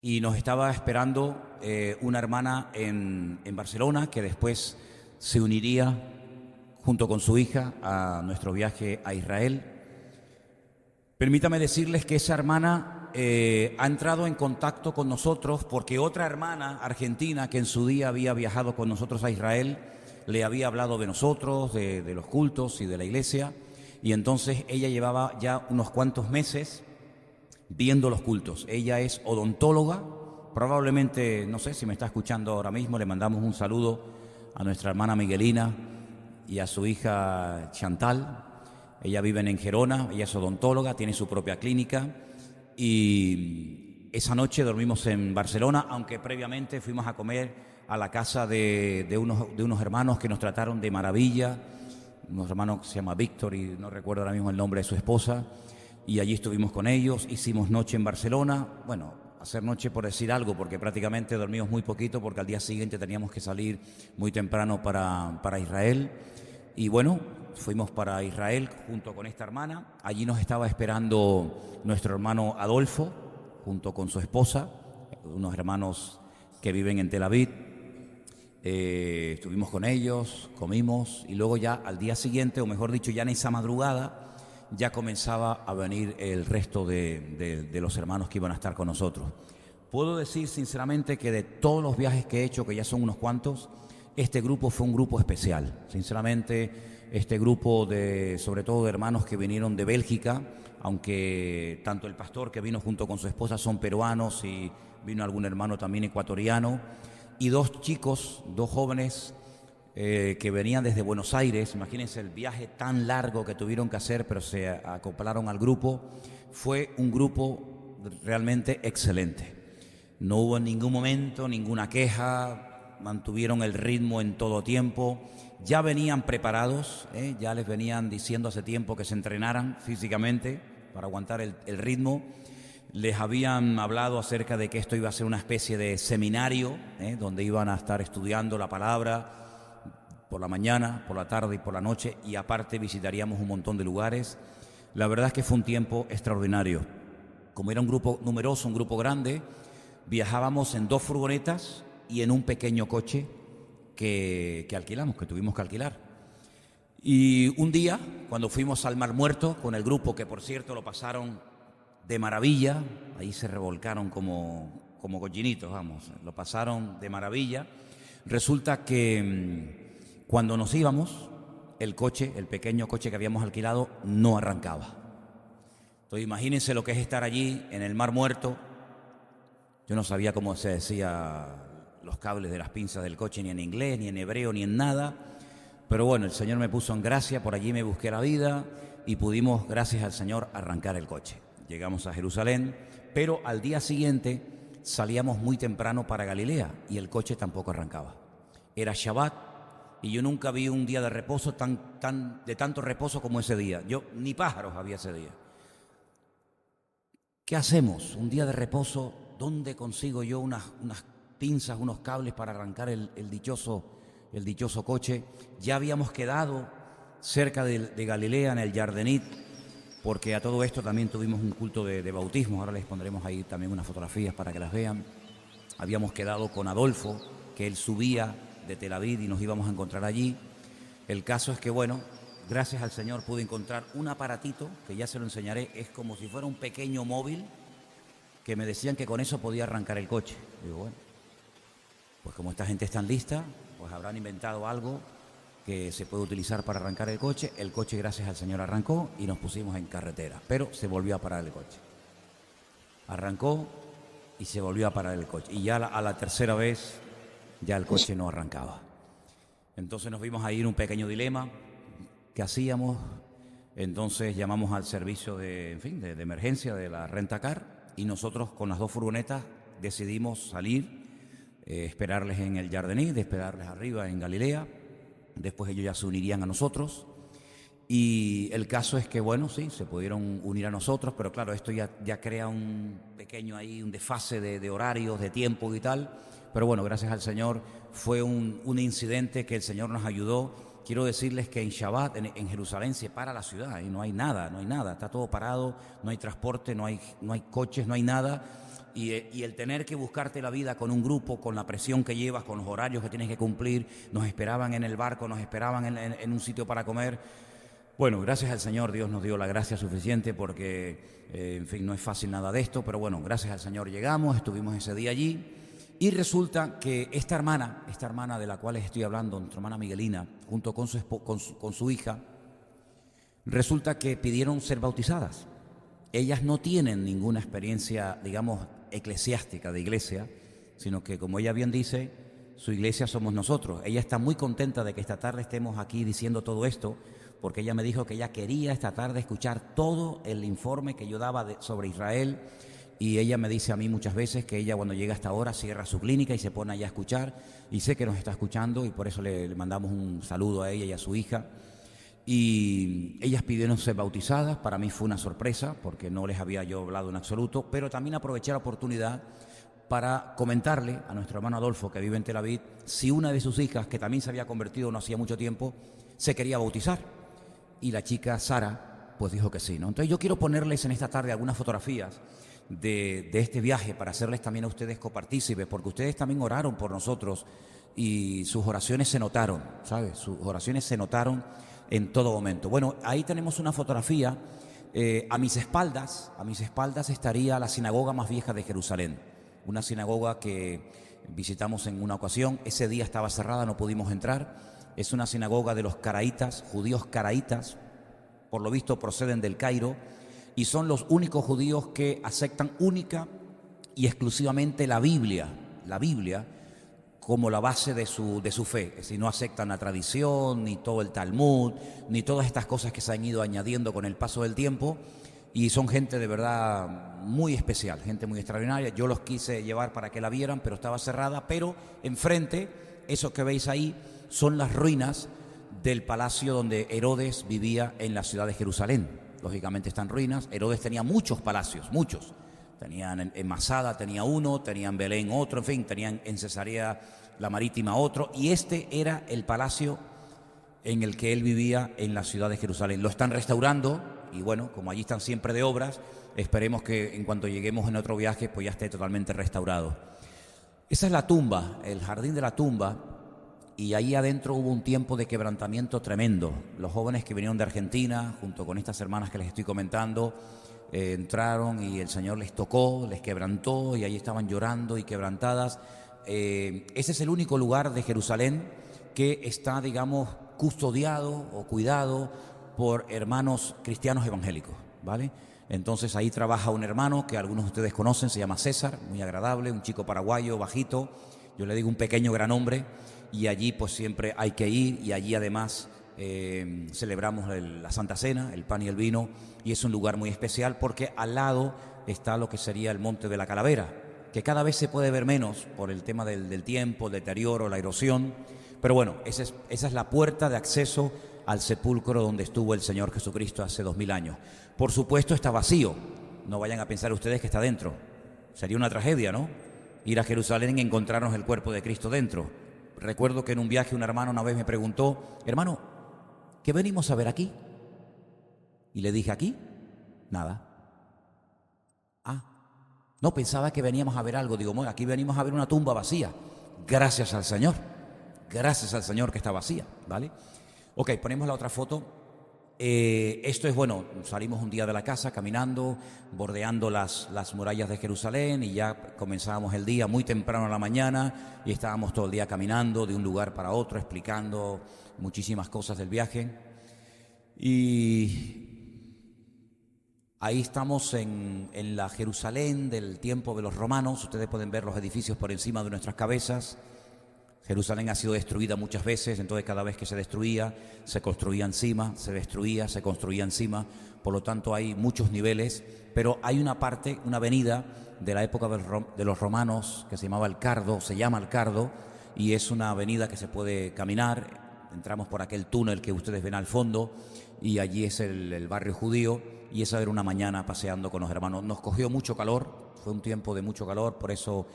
y nos estaba esperando una hermana en Barcelona que después se uniría junto con su hija a nuestro viaje a Israel. Permítame decirles que esa hermana ha entrado en contacto con nosotros porque otra hermana argentina que en su día había viajado con nosotros a Israel le había hablado de nosotros, de los cultos y de la iglesia, y entonces ella llevaba ya unos cuantos meses viendo los cultos. Ella es odontóloga, probablemente, no sé si me está escuchando ahora mismo, le mandamos un saludo a nuestra hermana Miguelina y a su hija Chantal. Ella vive en Gerona, ella es odontóloga, tiene su propia clínica y esa noche dormimos en Barcelona, aunque previamente fuimos a comer a la casa de unos hermanos que nos trataron de maravilla, unos hermanos que se llama Víctor y no recuerdo ahora mismo el nombre de su esposa, y allí estuvimos con ellos, hicimos noche en Barcelona, bueno, hacer noche por decir algo, porque prácticamente dormimos muy poquito porque al día siguiente teníamos que salir muy temprano para Israel. Y bueno, fuimos para Israel junto con esta hermana. Allí nos estaba esperando nuestro hermano Adolfo, junto con su esposa, unos hermanos que viven en Tel Aviv. Estuvimos con ellos, comimos y luego ya al día siguiente, o mejor dicho, ya en esa madrugada, ya comenzaba a venir el resto de los hermanos que iban a estar con nosotros. Puedo decir sinceramente que de todos los viajes que he hecho, que ya son unos cuantos, este grupo fue un grupo especial. Sinceramente, este grupo sobre todo de hermanos que vinieron de Bélgica, aunque tanto el pastor que vino junto con su esposa son peruanos y vino algún hermano también ecuatoriano, y dos chicos, dos jóvenes que venían desde Buenos Aires. Imagínense el viaje tan largo que tuvieron que hacer, pero se acoplaron al grupo. Fue un grupo realmente excelente. No hubo en ningún momento ninguna queja, mantuvieron el ritmo en todo tiempo. Ya venían preparados, ya les venían diciendo hace tiempo que se entrenaran físicamente para aguantar el ritmo. Les habían hablado acerca de que esto iba a ser una especie de seminario, donde iban a estar estudiando la palabra por la mañana, por la tarde y por la noche, y aparte visitaríamos un montón de lugares. La verdad es que fue un tiempo extraordinario. Como era un grupo numeroso, un grupo grande, viajábamos en 2 furgonetas y en un pequeño coche que alquilamos, que tuvimos que alquilar. Y un día, cuando fuimos al Mar Muerto con el grupo, que por cierto lo pasaron de maravilla, ahí se revolcaron como cochinitos, vamos, lo pasaron de maravilla. Resulta que cuando nos íbamos, el pequeño coche que habíamos alquilado, no arrancaba. Entonces imagínense lo que es estar allí en el Mar Muerto. Yo no sabía cómo se decía los cables de las pinzas del coche, ni en inglés, ni en hebreo, ni en nada. Pero bueno, el Señor me puso en gracia, por allí me busqué la vida y pudimos, gracias al Señor, arrancar el coche. Llegamos a Jerusalén, pero al día siguiente salíamos muy temprano para Galilea y el coche tampoco arrancaba. Era Shabbat y yo nunca vi un día de reposo de tanto reposo como ese día. Yo ni pájaros había ese día. ¿Qué hacemos? Un día de reposo, ¿dónde consigo yo unas pinzas, unos cables para arrancar el dichoso coche? Ya habíamos quedado cerca de Galilea, en el Yardenit, porque a todo esto también tuvimos un culto de bautismo. Ahora les pondremos ahí también unas fotografías para que las vean. Habíamos quedado con Adolfo, que él subía de Tel Aviv y nos íbamos a encontrar allí. El caso es que, bueno, gracias al Señor pude encontrar un aparatito, que ya se lo enseñaré, es como si fuera un pequeño móvil, que me decían que con eso podía arrancar el coche. Digo, bueno, pues como esta gente está lista, pues habrán inventado algo que se puede utilizar para arrancar el coche. El coche, gracias al Señor, arrancó y nos pusimos en carretera, pero se volvió a parar el coche. Arrancó y se volvió a parar el coche. Y ya a la tercera vez ya el coche no arrancaba. Entonces nos vimos ahí en un pequeño dilema. ¿Qué hacíamos? Entonces llamamos al servicio de emergencia de la Rentacar y nosotros con las 2 furgonetas decidimos salir, esperarles en el Yardenit, esperarles arriba en Galilea. Después ellos ya se unirían a nosotros y el caso es que, bueno, sí, se pudieron unir a nosotros, pero claro, esto ya crea un pequeño ahí, un desfase de horarios, de tiempo y tal, pero bueno, gracias al Señor fue un incidente que el Señor nos ayudó. Quiero decirles que en Shabbat, en Jerusalén, se para la ciudad y no hay nada, está todo parado, no hay transporte, no hay coches, no hay nada. y el tener que buscarte la vida con un grupo, con la presión que llevas, con los horarios que tienes que cumplir, nos esperaban en el barco, nos esperaban en un sitio para comer. Bueno, gracias al Señor, Dios nos dio la gracia suficiente porque, en fin, no es fácil nada de esto, pero bueno, gracias al Señor llegamos, estuvimos ese día allí y resulta que esta hermana de la cual les estoy hablando, nuestra hermana Miguelina, junto con su hija, resulta que pidieron ser bautizadas. Ellas no tienen ninguna experiencia, digamos, eclesiástica de iglesia, sino que, como ella bien dice, su iglesia somos nosotros. Ella está muy contenta de que esta tarde estemos aquí diciendo todo esto, porque ella me dijo que ella quería esta tarde escuchar todo el informe que yo daba sobre Israel, y ella me dice a mí muchas veces que ella cuando llega a esta hora cierra su clínica y se pone allá a escuchar, y sé que nos está escuchando y por eso le mandamos un saludo a ella y a su hija. Y ellas pidieron ser bautizadas. Para mí fue una sorpresa porque no les había yo hablado en absoluto, pero también aproveché la oportunidad para comentarle a nuestro hermano Adolfo, que vive en Tel Aviv, si una de sus hijas, que también se había convertido no hacía mucho tiempo, se quería bautizar. Y la chica Sara pues dijo que sí, ¿no? Entonces yo quiero ponerles en esta tarde algunas fotografías de este viaje para hacerles también a ustedes copartícipes, porque ustedes también oraron por nosotros y sus oraciones se notaron, ¿sabes? Sus oraciones se notaron en todo momento. Bueno, ahí tenemos una fotografía. A mis espaldas estaría la sinagoga más vieja de Jerusalén, una sinagoga que visitamos en una ocasión. Ese día estaba cerrada, no pudimos entrar. Es una sinagoga de los caraítas, judíos caraítas, por lo visto proceden del Cairo, y son los únicos judíos que aceptan única y exclusivamente la Biblia como la base de su fe. Es decir, no aceptan la tradición, ni todo el Talmud, ni todas estas cosas que se han ido añadiendo con el paso del tiempo, y son gente de verdad muy especial, gente muy extraordinaria. Yo los quise llevar para que la vieran, pero estaba cerrada. Pero enfrente, eso que veis ahí, son las ruinas del palacio donde Herodes vivía en la ciudad de Jerusalén. Lógicamente están ruinas. Herodes tenía muchos palacios, muchos. Tenían en Masada, tenía uno, tenían en Belén otro, en fin, tenían en Cesarea la Marítima otro, y este era el palacio en el que él vivía en la ciudad de Jerusalén. Lo están restaurando y bueno, como allí están siempre de obras, esperemos que en cuanto lleguemos en otro viaje pues ya esté totalmente restaurado. Esa es la tumba, el jardín de la tumba, y ahí adentro hubo un tiempo de quebrantamiento tremendo. Los jóvenes que vinieron de Argentina, junto con estas hermanas que les estoy comentando, entraron y el Señor les tocó, les quebrantó, y ahí estaban llorando y quebrantadas. Ese es el único lugar de Jerusalén que está, digamos, custodiado o cuidado por hermanos cristianos evangélicos, ¿vale? Entonces ahí trabaja un hermano que algunos de ustedes conocen, se llama César, muy agradable, un chico paraguayo, bajito, yo le digo un pequeño gran hombre, y allí pues siempre hay que ir, y allí además celebramos la Santa Cena, el pan y el vino, y es un lugar muy especial porque al lado está lo que sería el Monte de la Calavera, que cada vez se puede ver menos por el tema del tiempo, el deterioro, la erosión, pero bueno, esa es la puerta de acceso al sepulcro donde estuvo el Señor Jesucristo hace 2000 años. Por supuesto está vacío, no vayan a pensar ustedes que está dentro, sería una tragedia, ¿no? Ir a Jerusalén y encontrarnos el cuerpo de Cristo dentro. Recuerdo que en un viaje un hermano una vez me preguntó: hermano, ¿qué venimos a ver aquí? Y le dije: ¿aquí? Nada. No, pensaba que veníamos a ver algo. Digo, bueno, aquí venimos a ver una tumba vacía. Gracias al Señor que está vacía, ¿vale? Ok, ponemos la otra foto. Esto es, bueno, salimos un día de la casa caminando, bordeando las murallas de Jerusalén, y ya comenzábamos el día muy temprano a la mañana y estábamos todo el día caminando de un lugar para otro, explicando muchísimas cosas del viaje. Y ahí estamos en la Jerusalén del tiempo de los romanos. Ustedes pueden ver los edificios por encima de nuestras cabezas. Jerusalén ha sido destruida muchas veces, entonces cada vez que se destruía, se construía encima, se destruía, se construía encima. Por lo tanto hay muchos niveles, pero hay una parte, una avenida de la época de los romanos que se llama el Cardo, y es una avenida que se puede caminar. Entramos por aquel túnel que ustedes ven al fondo, y allí es el barrio judío, y esa era una mañana paseando con los hermanos. Nos cogió mucho calor, fue un tiempo de mucho calor, por eso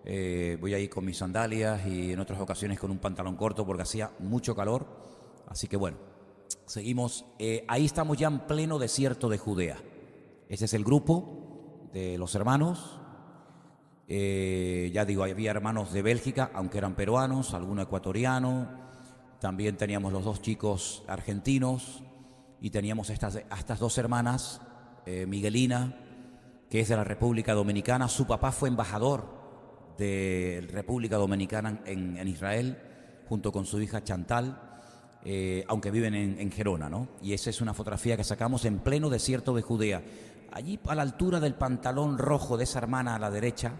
voy a ir con mis sandalias y en otras ocasiones con un pantalón corto porque hacía mucho calor. Así que bueno, seguimos. Ahí estamos ya en pleno desierto de Judea. Ese es el grupo de los hermanos. Ya digo, había hermanos de Bélgica, aunque eran peruanos, alguno ecuatoriano. También teníamos los dos chicos argentinos y teníamos estas dos hermanas, Miguelina, que es de la República Dominicana. Su papá fue embajador de República Dominicana en Israel, junto con su hija Chantal, aunque viven en Gerona, ¿no? Y esa es una fotografía que sacamos en pleno desierto de Judea. Allí a la altura del pantalón rojo de esa hermana a la derecha,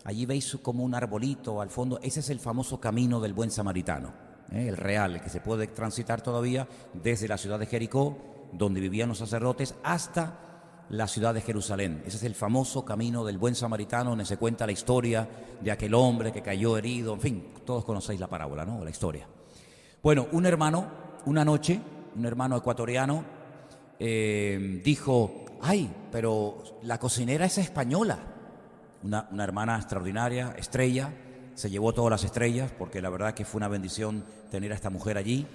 allí veis como un arbolito al fondo. Ese es el famoso camino del buen samaritano, el real, el que se puede transitar todavía desde la ciudad de Jericó, donde vivían los sacerdotes, hasta la ciudad de Jerusalén. Ese es el famoso camino del buen samaritano, donde se cuenta la historia de aquel hombre que cayó herido. En fin, todos conocéis la parábola, ¿no? La historia. Bueno, un hermano, una noche, un hermano ecuatoriano, dijo: ay, pero la cocinera es española. Una hermana extraordinaria, estrella, se llevó todas las estrellas, porque la verdad que fue una bendición tener a esta mujer allí.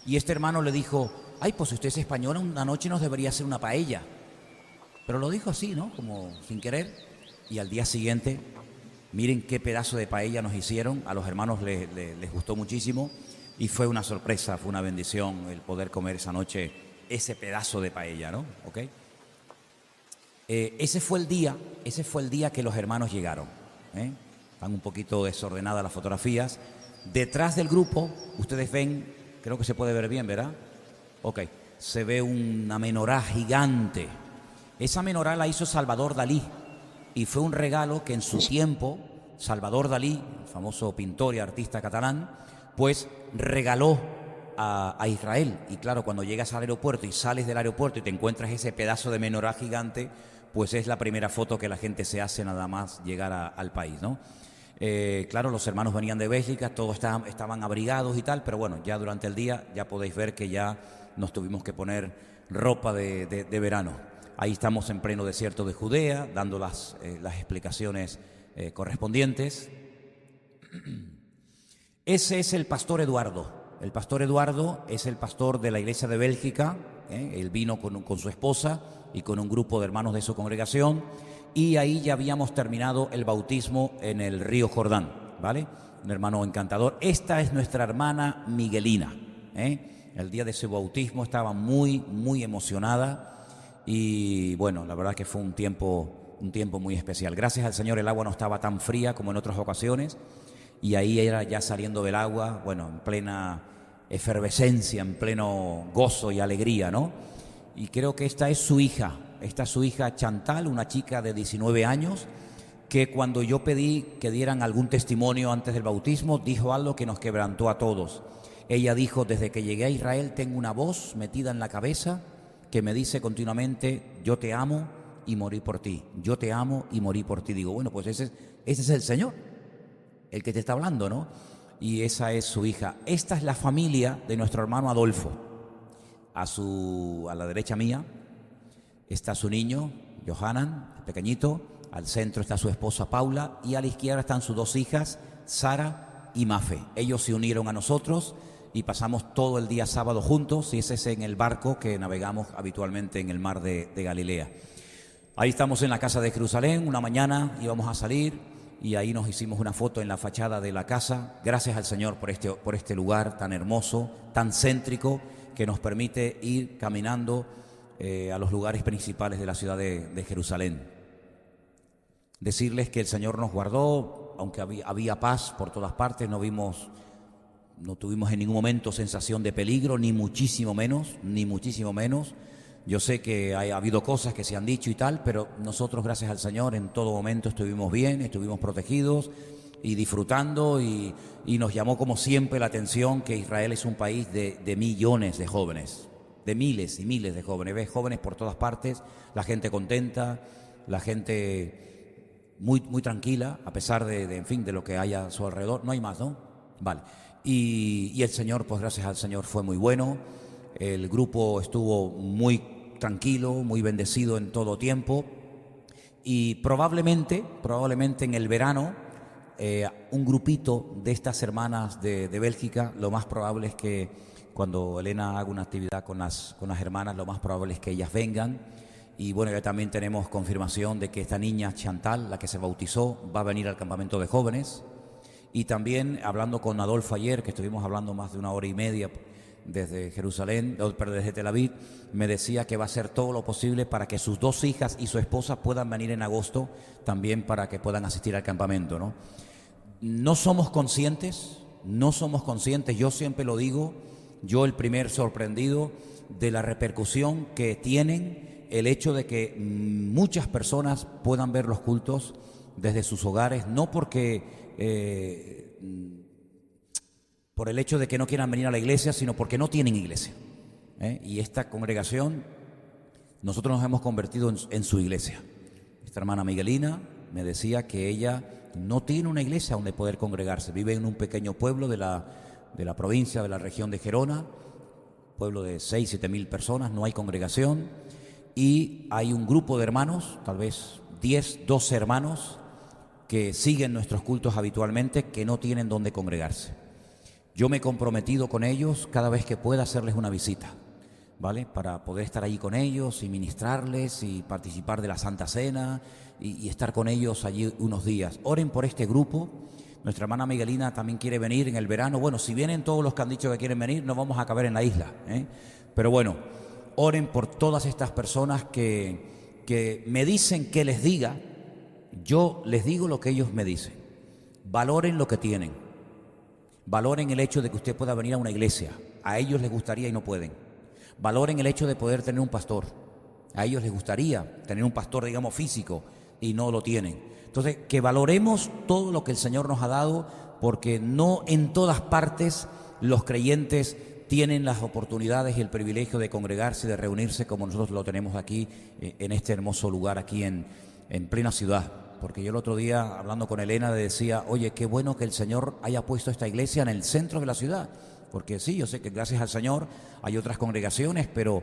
Y este hermano le dijo: ay, pues si usted es española, una noche nos debería hacer una paella. Pero lo dijo así, ¿no? Como sin querer. Y al día siguiente, miren qué pedazo de paella nos hicieron. A los hermanos les gustó muchísimo. Y fue una sorpresa, fue una bendición el poder comer esa noche ese pedazo de paella, ¿no? ¿Ok? Ese fue el día que los hermanos llegaron. Están un poquito desordenadas las fotografías. Detrás del grupo, ustedes ven, creo que se puede ver bien, ¿verdad? Ok, se ve una menorá gigante. Esa menorá la hizo Salvador Dalí y fue un regalo que en su tiempo Salvador Dalí, el famoso pintor y artista catalán, pues regaló a Israel. Y claro, cuando llegas al aeropuerto y sales del aeropuerto y te encuentras ese pedazo de menorá gigante, pues es la primera foto que la gente se hace nada más llegar al país, ¿no? Claro, los hermanos venían de Bélgica, todos estaban abrigados y tal, pero bueno, ya durante el día ya podéis ver que ya nos tuvimos que poner ropa de verano. Ahí estamos en pleno desierto de Judea, dando las explicaciones correspondientes. Ese es el pastor Eduardo. El pastor Eduardo es el pastor de la iglesia de Bélgica. Él vino con su esposa y con un grupo de hermanos de su congregación. Y ahí ya habíamos terminado el bautismo en el río Jordán, ¿vale? Un hermano encantador. Esta es nuestra hermana Miguelina. El día de su bautismo estaba muy, muy emocionada. Y bueno, la verdad que fue un tiempo muy especial. Gracias al Señor el agua no estaba tan fría como en otras ocasiones. Y ahí era ya saliendo del agua, bueno, en plena efervescencia, en pleno gozo y alegría, ¿no? Y creo que esta es su hija Chantal, una chica de 19 años, que cuando yo pedí que dieran algún testimonio antes del bautismo, dijo algo que nos quebrantó a todos. Ella dijo: desde que llegué a Israel tengo una voz metida en la cabeza que me dice continuamente: yo te amo y morí por ti, yo te amo y morí por ti. Digo, bueno, pues ese es el Señor, el que te está hablando, ¿no? Y esa es su hija. Esta es la familia de nuestro hermano Adolfo. A la derecha mía está su niño, Johanan, el pequeñito. Al centro está su esposa Paula y a la izquierda están sus dos hijas, Sara y Mafe. Ellos se unieron a nosotros y pasamos todo el día sábado juntos, y ese es en el barco que navegamos habitualmente en el mar de Galilea. Ahí estamos en la casa de Jerusalén. Una mañana íbamos a salir y ahí nos hicimos una foto en la fachada de la casa. Gracias al Señor por este lugar tan hermoso, tan céntrico, que nos permite ir caminando a los lugares principales de la ciudad de Jerusalén. Decirles que el Señor nos guardó, aunque había paz por todas partes. No tuvimos en ningún momento sensación de peligro, ni muchísimo menos. Yo sé que ha habido cosas que se han dicho y tal, pero nosotros, gracias al Señor, en todo momento estuvimos bien, estuvimos protegidos y disfrutando, y nos llamó como siempre la atención que Israel es un país de millones de jóvenes, de miles y miles de jóvenes. Ves jóvenes por todas partes, la gente contenta, la gente muy, muy tranquila, a pesar de lo que haya a su alrededor. No hay más, ¿no? Vale. Y el Señor, pues gracias al Señor, fue muy bueno. El grupo estuvo muy tranquilo, muy bendecido en todo tiempo. Y probablemente en el verano, un grupito de estas hermanas de Bélgica, lo más probable es que cuando Elena haga una actividad con las hermanas, lo más probable es que ellas vengan Y bueno, ya también tenemos confirmación de que esta niña Chantal, la que se bautizó, va a venir al campamento de jóvenes. Y también hablando con Adolfo ayer, que estuvimos hablando más de 1 hora y media desde Jerusalén, pero desde Tel Aviv, me decía que va a hacer todo lo posible para que sus 2 hijas y su esposa puedan venir en agosto también para que puedan asistir al campamento, ¿no? No somos conscientes, yo siempre lo digo, yo el primer sorprendido de la repercusión que tienen el hecho de que muchas personas puedan ver los cultos desde sus hogares, no porque por el hecho de que no quieran venir a la iglesia, sino porque no tienen iglesia. Y esta congregación, nosotros nos hemos convertido en su iglesia. Esta hermana Miguelina me decía que ella no tiene una iglesia donde poder congregarse. Vive en un pequeño pueblo de la provincia, de la región de Gerona, pueblo de 6-7 mil personas, no hay congregación. Y hay un grupo de hermanos, tal vez 10, 12 hermanos, que siguen nuestros cultos habitualmente, que no tienen dónde congregarse. Yo me he comprometido con ellos cada vez que pueda hacerles una visita, ¿vale? Para poder estar allí con ellos y ministrarles y participar de la Santa Cena y estar con ellos allí unos días. Oren por este grupo. Nuestra hermana Miguelina también quiere venir en el verano. Bueno, si vienen todos los que han dicho que quieren venir, no vamos a caber en la isla, ¿eh? Pero bueno, oren por todas estas personas que me dicen que les diga. Yo les digo lo que ellos me dicen. Valoren lo que tienen. Valoren el hecho de que usted pueda venir a una iglesia. A ellos les gustaría y no pueden. Valoren el hecho de poder tener un pastor. A ellos les gustaría tener un pastor, digamos, físico, y no lo tienen. Entonces, que valoremos todo lo que el Señor nos ha dado, porque no en todas partes los creyentes tienen las oportunidades y el privilegio de congregarse y de reunirse como nosotros lo tenemos aquí, en este hermoso lugar, aquí en plena ciudad. Porque yo el otro día, hablando con Elena, le decía, oye, qué bueno que el Señor haya puesto esta iglesia en el centro de la ciudad. Porque sí, yo sé que gracias al Señor hay otras congregaciones, pero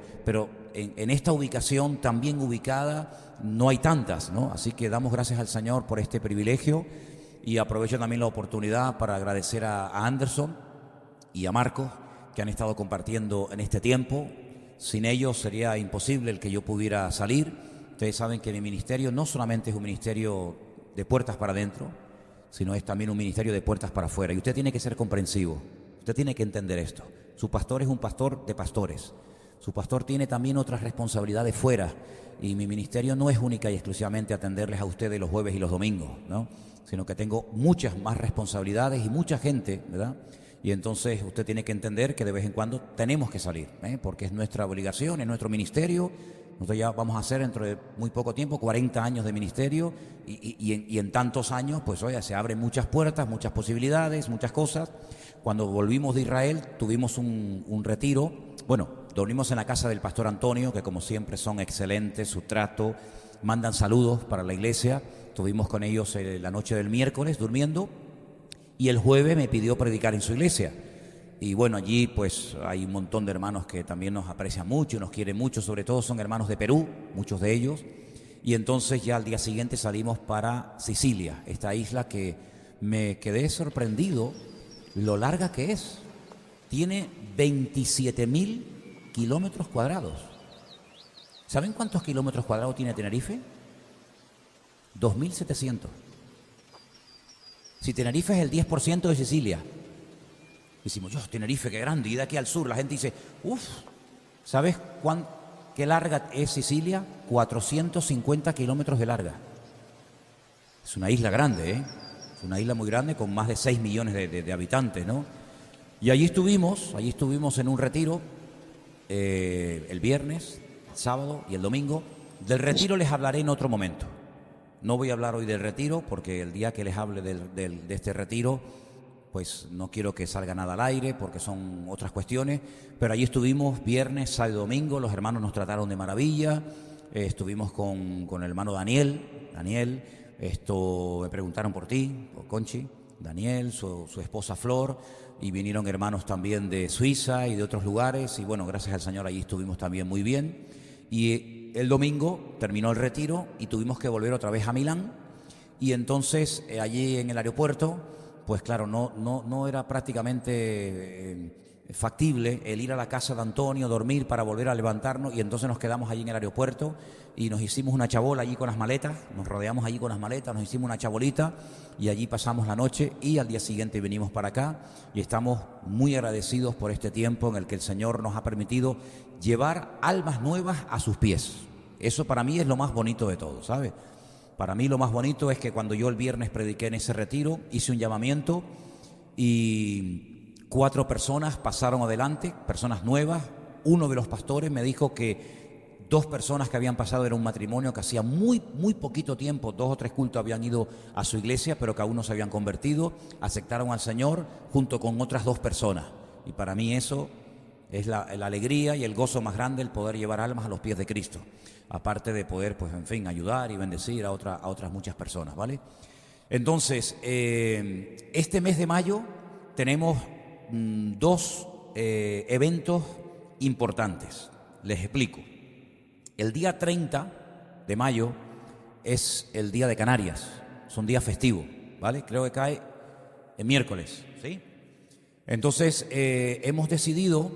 en esta ubicación tan bien ubicada no hay tantas, ¿no? Así que damos gracias al Señor por este privilegio, y aprovecho también la oportunidad para agradecer a Anderson y a Marcos, que han estado compartiendo en este tiempo. Sin ellos sería imposible el que yo pudiera salir. Ustedes saben que mi ministerio no solamente es un ministerio de puertas para adentro, sino es también un ministerio de puertas para afuera. Y usted tiene que ser comprensivo, usted tiene que entender esto. Su pastor es un pastor de pastores. Su pastor tiene también otras responsabilidades fuera. Y mi ministerio no es única y exclusivamente atenderles a ustedes los jueves y los domingos, ¿no? Sino que tengo muchas más responsabilidades y mucha gente, ¿verdad? Y entonces usted tiene que entender que de vez en cuando tenemos que salir, porque es nuestra obligación, es nuestro ministerio. Nosotros ya vamos a hacer dentro de muy poco tiempo 40 años de ministerio, y en tantos años, pues oye, se abren muchas puertas, muchas posibilidades, muchas cosas. Cuando volvimos de Israel tuvimos un retiro. Bueno, dormimos en la casa del pastor Antonio, que como siempre son excelentes, su trato, mandan saludos para la iglesia. Estuvimos con ellos la noche del miércoles durmiendo, y el jueves me pidió predicar en su iglesia. Y bueno, allí pues hay un montón de hermanos que también nos aprecian mucho, nos quieren mucho, sobre todo son hermanos de Perú, muchos de ellos. Y entonces ya al día siguiente salimos para Sicilia, esta isla que me quedé sorprendido lo larga que es. Tiene 27.000 kilómetros cuadrados. ¿Saben cuántos kilómetros cuadrados tiene Tenerife? 2.700. Si Tenerife es el 10% de Sicilia. Decimos, yo, Tenerife, qué grande, y de aquí al sur la gente dice, uff, ¿sabes qué larga es Sicilia? 450 kilómetros de larga. Es una isla grande, ¿eh? Es una isla muy grande con más de 6 millones de habitantes, ¿no? Y allí estuvimos en un retiro el viernes, el sábado y el domingo. Del retiro les hablaré en otro momento. No voy a hablar hoy del retiro porque el día que les hable de este retiro, pues no quiero que salga nada al aire porque son otras cuestiones, pero allí estuvimos viernes, sábado y domingo. Los hermanos nos trataron de maravilla. Estuvimos con el hermano Daniel, me preguntaron por ti, por Conchi, Daniel, su esposa Flor, y vinieron hermanos también de Suiza y de otros lugares, y bueno, gracias al Señor allí estuvimos también muy bien. Y el domingo terminó el retiro y tuvimos que volver otra vez a Milán, y entonces allí en el aeropuerto, pues claro, no era prácticamente factible el ir a la casa de Antonio, dormir para volver a levantarnos, y entonces nos quedamos allí en el aeropuerto y nos hicimos una chabola allí con las maletas, nos rodeamos allí con las maletas, nos hicimos una chabolita y allí pasamos la noche, y al día siguiente venimos para acá, y estamos muy agradecidos por este tiempo en el que el Señor nos ha permitido llevar almas nuevas a sus pies. Eso para mí es lo más bonito de todo, ¿sabes? Para mí lo más bonito es que cuando yo el viernes prediqué en ese retiro, hice un llamamiento y 4 personas pasaron adelante, personas nuevas. Uno de los pastores me dijo que 2 personas que habían pasado era un matrimonio que hacía muy poquito tiempo, 2 o 3 cultos habían ido a su iglesia, pero que aún no se habían convertido, aceptaron al Señor junto con otras 2 personas. Y para mí eso es la alegría y el gozo más grande, el poder llevar almas a los pies de Cristo. Aparte de poder, pues en fin, ayudar y bendecir a otras muchas personas, ¿vale? Entonces, este mes de mayo tenemos 2 eventos importantes. Les explico. El día 30 de mayo es el Día de Canarias, es un día festivo, ¿vale? Creo que cae el miércoles, ¿sí? Entonces, hemos decidido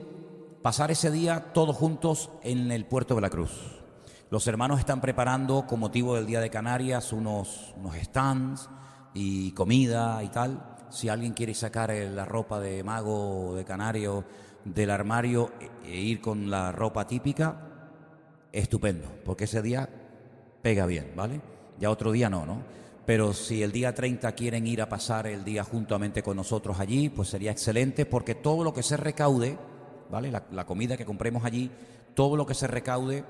pasar ese día todos juntos en el puerto de Veracruz. Los hermanos están preparando, con motivo del Día de Canarias, unos stands y comida y tal. Si alguien quiere sacar la ropa de mago de canario del armario e ir con la ropa típica, estupendo, porque ese día pega bien, ¿vale? Ya otro día no. Pero si el día 30 quieren ir a pasar el día juntamente con nosotros allí, pues sería excelente, porque todo lo que se recaude, ¿vale? La comida que compremos allí, todo lo que se recaude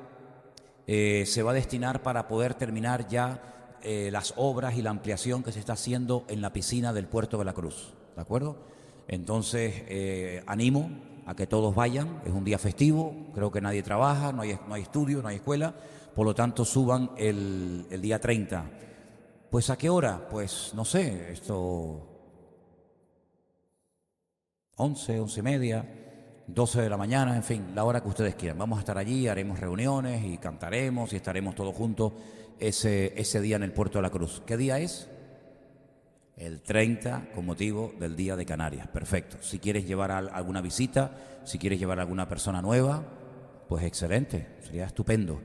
se va a destinar para poder terminar ya las obras y la ampliación que se está haciendo en la piscina del puerto de Veracruz, ¿de acuerdo? Entonces, animo a que todos vayan, es un día festivo, creo que nadie trabaja, no hay estudio, no hay escuela, por lo tanto suban el día 30. ¿Pues a qué hora? Pues no sé, 11:30, 12 de la mañana, en fin, la hora que ustedes quieran. Vamos a estar allí, haremos reuniones y cantaremos y estaremos todos juntos ese día en el puerto de la Cruz. ¿Qué día es? El 30, con motivo del Día de Canarias. Perfecto. Si quieres llevar alguna visita, si quieres llevar a alguna persona nueva, pues excelente, sería estupendo.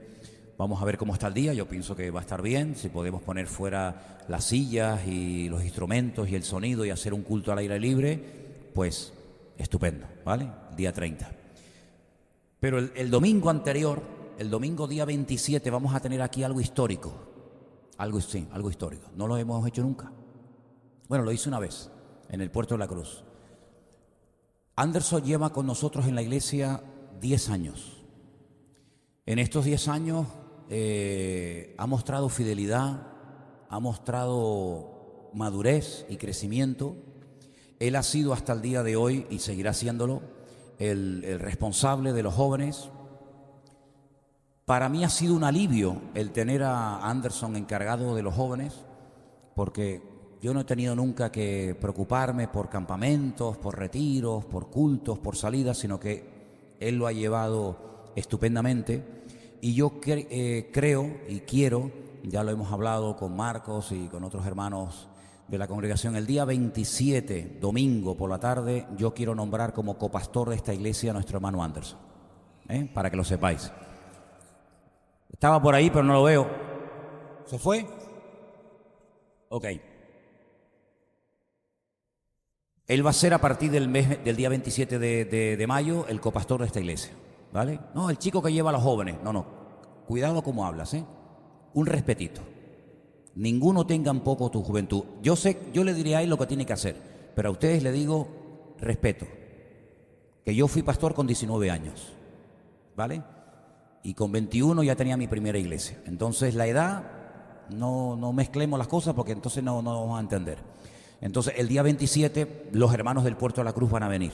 Vamos a ver cómo está el día, yo pienso que va a estar bien, si podemos poner fuera las sillas y los instrumentos y el sonido y hacer un culto al aire libre, pues estupendo, ¿vale? Día 30. Pero el domingo anterior, el domingo día 27, vamos a tener aquí algo histórico. Algo histórico. No lo hemos hecho nunca. Bueno, lo hice una vez, en el puerto de la Cruz. Anderson lleva con nosotros en la iglesia 10 años. En estos 10 años ha mostrado fidelidad, ha mostrado madurez y crecimiento. Él ha sido hasta el día de hoy, y seguirá siéndolo, el responsable de los jóvenes. Para mí ha sido un alivio el tener a Anderson encargado de los jóvenes, porque yo no he tenido nunca que preocuparme por campamentos, por retiros, por cultos, por salidas, sino que él lo ha llevado estupendamente. Y yo creo y quiero, ya lo hemos hablado con Marcos y con otros hermanos de la congregación, el día 27, domingo por la tarde, yo quiero nombrar como copastor de esta iglesia a nuestro hermano Anderson, para que lo sepáis. Estaba por ahí, pero no lo veo. ¿Se fue? Ok. Él va a ser a partir del día 27 de mayo el copastor de esta iglesia, ¿vale? No, el chico que lleva a los jóvenes. No. Cuidado cómo hablas, Un respetito. Ninguno tenga en poco tu juventud. Yo le diré a él lo que tiene que hacer, pero a ustedes le digo respeto. Que yo fui pastor con 19 años, ¿vale? Y con 21 ya tenía mi primera iglesia. Entonces la edad, no mezclemos las cosas, porque entonces no vamos a entender. Entonces el día 27 los hermanos del Puerto de la Cruz van a venir,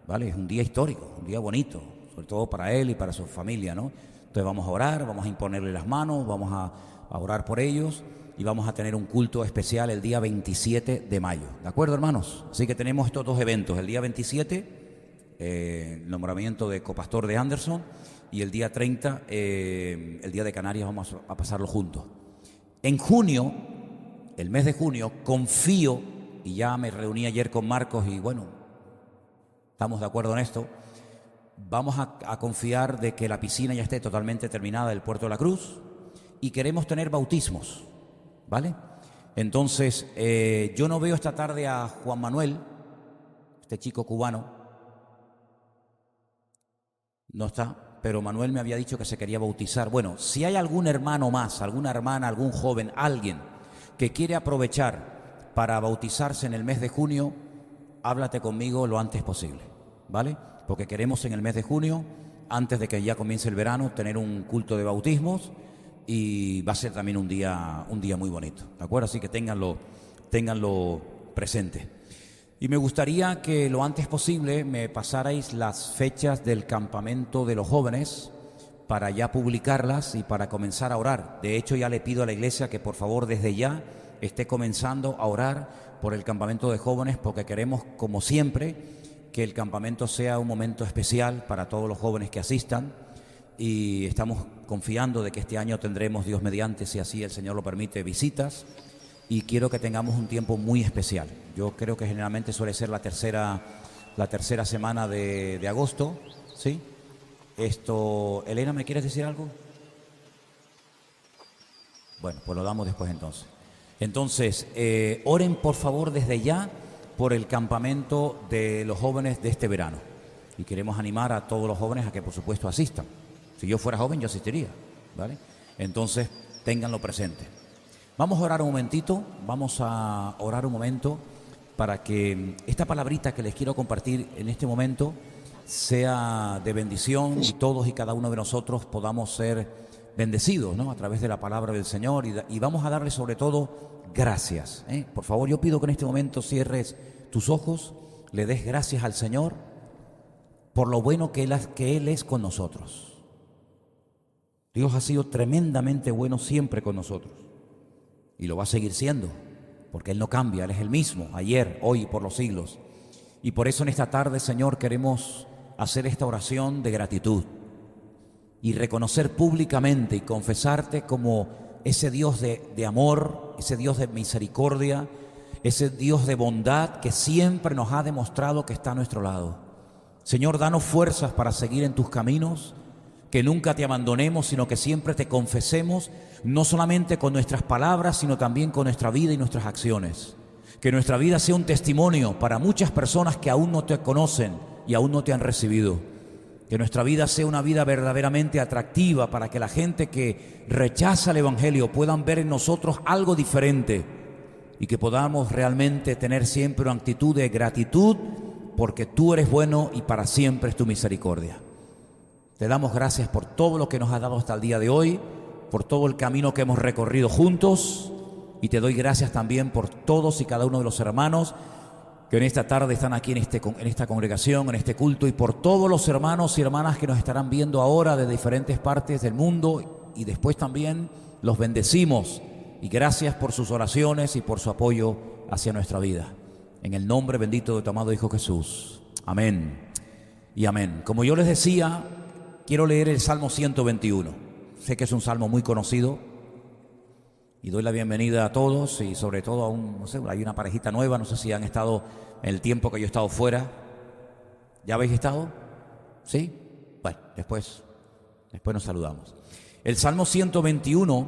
¿vale? Es un día histórico, un día bonito, sobre todo para él y para su familia, ¿no? Entonces vamos a orar, vamos a imponerle las manos, vamos a orar por ellos y vamos a tener un culto especial el día 27 de mayo. ¿De acuerdo, hermanos? Así que tenemos estos 2 eventos. El día 27, el nombramiento de copastor de Anderson, y el día 30, el Día de Canarias, vamos a pasarlo juntos. En junio, el mes de junio, confío, y ya me reuní ayer con Marcos y bueno, ¿Estamos de acuerdo en esto? Vamos a confiar de que la piscina ya esté totalmente terminada del Puerto de la Cruz y queremos tener bautismos, ¿vale? Entonces, yo no veo esta tarde a Juan Manuel, este chico cubano, no está, pero Manuel me había dicho que se quería bautizar. Bueno, si hay algún hermano más, alguna hermana, algún joven, alguien que quiere aprovechar para bautizarse en el mes de junio, háblate conmigo lo antes posible, ¿vale? Porque queremos en el mes de junio, antes de que ya comience el verano, tener un culto de bautismos y va a ser también un día muy bonito, ¿de acuerdo? Así que ténganlo presente. Y me gustaría que lo antes posible me pasarais las fechas del campamento de los jóvenes para ya publicarlas y para comenzar a orar. De hecho, ya le pido a la iglesia que por favor desde ya esté comenzando a orar por el campamento de jóvenes, porque queremos, como siempre, que el campamento sea un momento especial para todos los jóvenes que asistan, y estamos confiando de que este año tendremos, Dios mediante, si así el Señor lo permite, visitas, y quiero que tengamos un tiempo muy especial. Yo creo que generalmente suele ser la tercera semana de agosto, ¿sí? Elena, ¿me quieres decir algo? Bueno, pues lo damos después entonces. Entonces, oren por favor desde ya por el campamento de los jóvenes de este verano. Y queremos animar a todos los jóvenes a que por supuesto asistan. Si yo fuera joven yo asistiría, ¿vale? Entonces, ténganlo presente. Vamos a orar un momentito, para que esta palabrita que les quiero compartir en este momento sea de bendición y todos y cada uno de nosotros podamos ser bendecidos, ¿no?, a través de la palabra del Señor, y vamos a darle sobre todo gracias, ¿eh? Por favor, yo pido que en este momento cierres tus ojos, le des gracias al Señor por lo bueno que Él es con nosotros. Dios ha sido tremendamente bueno siempre con nosotros y lo va a seguir siendo, porque Él no cambia, Él es el mismo, ayer, hoy y por los siglos. Y por eso en esta tarde, Señor, queremos hacer esta oración de gratitud y reconocer públicamente y confesarte como ese Dios de amor, ese Dios de misericordia, ese Dios de bondad que siempre nos ha demostrado que está a nuestro lado. Señor, danos fuerzas para seguir en tus caminos, que nunca te abandonemos, sino que siempre te confesemos, no solamente con nuestras palabras, sino también con nuestra vida y nuestras acciones. Que nuestra vida sea un testimonio para muchas personas que aún no te conocen y aún no te han recibido. Que nuestra vida sea una vida verdaderamente atractiva para que la gente que rechaza el Evangelio puedan ver en nosotros algo diferente y que podamos realmente tener siempre una actitud de gratitud, porque tú eres bueno y para siempre es tu misericordia. Te damos gracias por todo lo que nos has dado hasta el día de hoy, por todo el camino que hemos recorrido juntos, y te doy gracias también por todos y cada uno de los hermanos que en esta tarde están aquí en esta congregación, en este culto, y por todos los hermanos y hermanas que nos estarán viendo ahora de diferentes partes del mundo, y después también los bendecimos, y gracias por sus oraciones y por su apoyo hacia nuestra vida. En el nombre bendito de tu amado Hijo Jesús. Amén y amén. Como yo les decía, quiero leer el Salmo 121. Sé que es un salmo muy conocido y doy la bienvenida a todos, y sobre todo hay una parejita nueva, no sé si han estado en el tiempo que yo he estado fuera. ¿Ya habéis estado? ¿Sí? Bueno, después nos saludamos. El Salmo 121,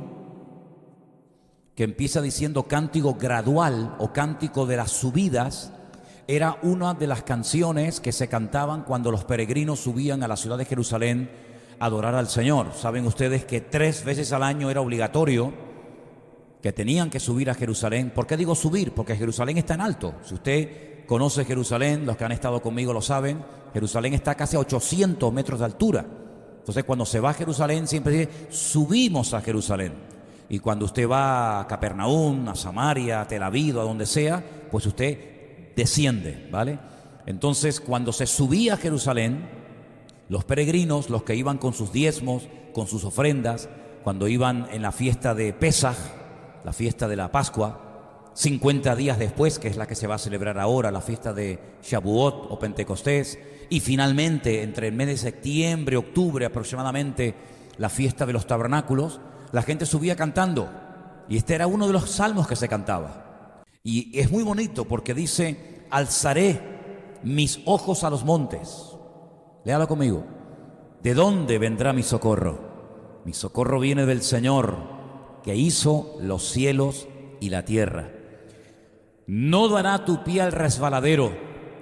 que empieza diciendo cántico gradual o cántico de las subidas, era una de las canciones que se cantaban cuando los peregrinos subían a la ciudad de Jerusalén a adorar al Señor. Saben ustedes que 3 veces al año era obligatorio que tenían que subir a Jerusalén. ¿Por qué digo subir? Porque Jerusalén está en alto. Si usted conoce Jerusalén, los que han estado conmigo lo saben, Jerusalén está casi a 800 metros de altura. Entonces cuando se va a Jerusalén siempre dice subimos a Jerusalén. Y cuando usted va a Capernaum, a Samaria, a Tel Aviv, a donde sea, pues usted desciende, ¿vale? Entonces cuando se subía a Jerusalén, los peregrinos, los que iban con sus diezmos, con sus ofrendas, cuando iban en la fiesta de Pesaj, la fiesta de la Pascua, 50 días después, que es la que se va a celebrar ahora, la fiesta de Shavuot o Pentecostés, y finalmente entre el mes de septiembre, octubre aproximadamente, la fiesta de los tabernáculos, la gente subía cantando, y este era uno de los salmos que se cantaba. Y es muy bonito porque dice: alzaré mis ojos a los montes. Léalo conmigo. ¿De dónde vendrá mi socorro? Mi socorro viene del Señor, que hizo los cielos y la tierra. No dará tu pie al resbaladero,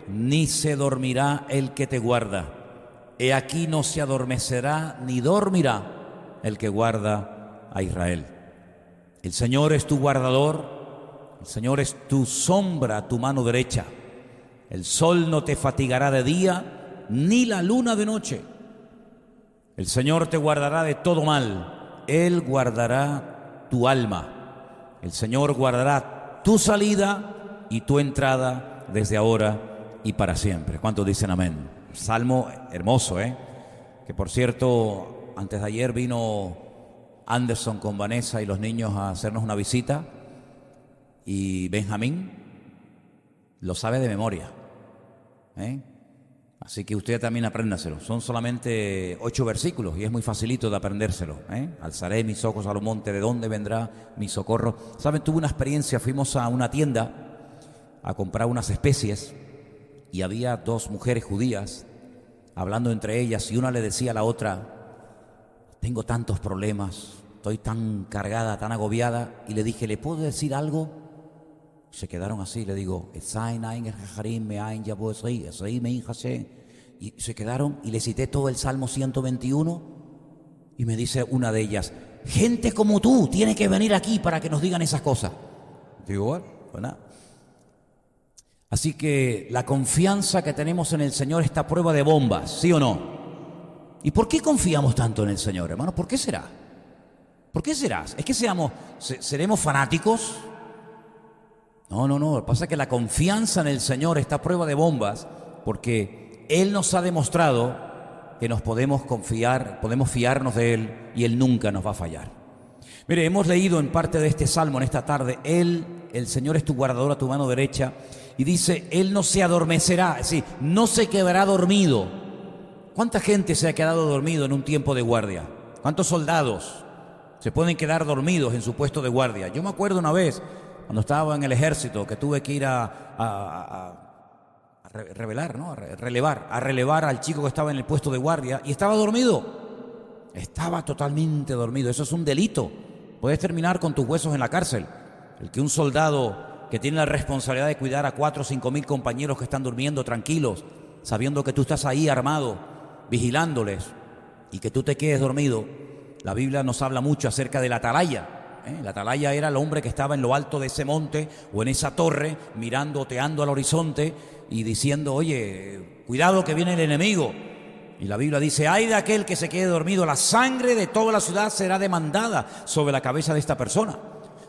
ni se dormirá el que te guarda. He aquí no se adormecerá ni dormirá el que guarda a Israel. El Señor es tu guardador, el Señor es tu sombra a tu mano derecha. El sol no te fatigará de día, ni la luna de noche. El Señor te guardará de todo mal, Él guardará tu alma. El Señor guardará tu salida y tu entrada desde ahora y para siempre. ¿Cuántos dicen amén? Salmo hermoso, que por cierto, antes de ayer vino Anderson con Vanessa y los niños a hacernos una visita, y Benjamín lo sabe de memoria, así que usted también apréndaselo. Son solamente 8 versículos y es muy facilito de aprendérselo. Alzaré mis ojos a los montes, ¿de dónde vendrá mi socorro? Saben, tuve una experiencia, fuimos a una tienda a comprar unas especies y había 2 mujeres judías hablando entre ellas, y una le decía a la otra: tengo tantos problemas, estoy tan cargada, tan agobiada. Y le dije: ¿le puedo decir algo? Se quedaron así. Le digo: y se quedaron, y le cité todo el Salmo 121. Y me dice una de ellas: gente como tú tiene que venir aquí para que nos digan esas cosas. Digo: bueno, pues nada. Así que la confianza que tenemos en el Señor está a prueba de bombas, ¿sí o no? ¿Y por qué confiamos tanto en el Señor, hermanos? ¿Por qué será? ¿Por qué será? ¿Es que seremos fanáticos? No. Lo que pasa es que la confianza en el Señor está a prueba de bombas, porque Él nos ha demostrado que nos podemos confiar, podemos fiarnos de Él, y Él nunca nos va a fallar. Mire, hemos leído en parte de este salmo en esta tarde: el Señor es tu guardador a tu mano derecha, y dice: Él no se adormecerá, es decir, no se quedará dormido. ¿Cuánta gente se ha quedado dormido en un tiempo de guardia? ¿Cuántos soldados se pueden quedar dormidos en su puesto de guardia? Yo me acuerdo una vez, cuando estaba en el ejército, que tuve que ir a relevar al chico que estaba en el puesto de guardia, y estaba dormido. Estaba totalmente dormido. Eso es un delito. Puedes terminar con tus huesos en la cárcel. El que un soldado que tiene la responsabilidad de cuidar a 4 o 5 mil compañeros que están durmiendo tranquilos, sabiendo que tú estás ahí armado, vigilándoles, y que tú te quedes dormido. La Biblia nos habla mucho acerca de la atalaya. La atalaya era el hombre que estaba en lo alto de ese monte o en esa torre, mirando, oteando al horizonte y diciendo: oye, cuidado que viene el enemigo. Y la Biblia dice: ay de aquel que se quede dormido, la sangre de toda la ciudad será demandada sobre la cabeza de esta persona.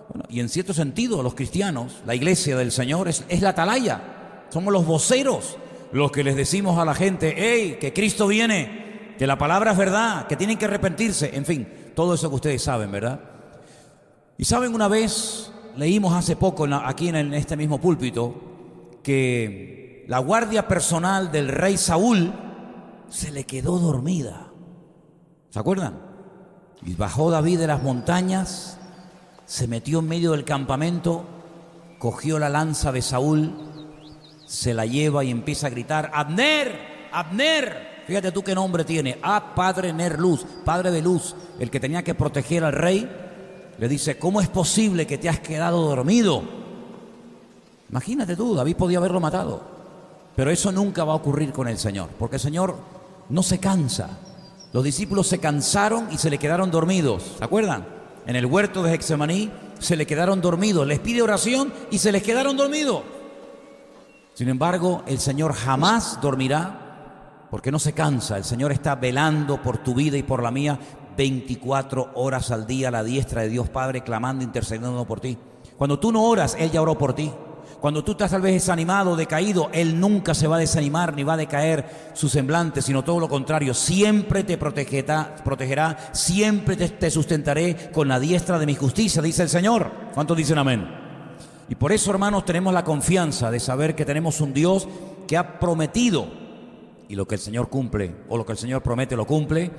Bueno, y en cierto sentido, los cristianos, la iglesia del Señor es la atalaya. Somos los voceros, los que les decimos a la gente: hey, que Cristo viene, que la palabra es verdad, que tienen que arrepentirse. En fin, todo eso que ustedes saben, ¿verdad? Y saben, una vez leímos hace poco aquí en este mismo púlpito que la guardia personal del rey Saúl se le quedó dormida. ¿Se acuerdan? Y bajó David de las montañas, se metió en medio del campamento, cogió la lanza de Saúl, se la lleva y empieza a gritar: ¡Abner! ¡Abner! Fíjate tú qué nombre tiene. Padre Ner Luz, padre de luz, el que tenía que proteger al rey. Le dice: ¿cómo es posible que te has quedado dormido? Imagínate tú, David podía haberlo matado. Pero eso nunca va a ocurrir con el Señor, porque el Señor no se cansa. Los discípulos se cansaron y se le quedaron dormidos. ¿Se acuerdan? En el huerto de Getsemaní se le quedaron dormidos. Les pide oración y se les quedaron dormidos. Sin embargo, el Señor jamás dormirá, porque no se cansa. El Señor está velando por tu vida y por la mía 24 horas al día a la diestra de Dios Padre, clamando, intercediendo por ti. Cuando tú no oras, Él ya oró por ti. Cuando tú estás tal vez desanimado, decaído, Él nunca se va a desanimar ni va a decaer su semblante, sino todo lo contrario. Siempre te protegerá, siempre te sustentaré con la diestra de mi justicia, dice el Señor. ¿Cuántos dicen amén? Y por eso, hermanos, tenemos la confianza de saber que tenemos un Dios que ha prometido, y lo que el Señor cumple, o lo que el Señor promete lo cumple,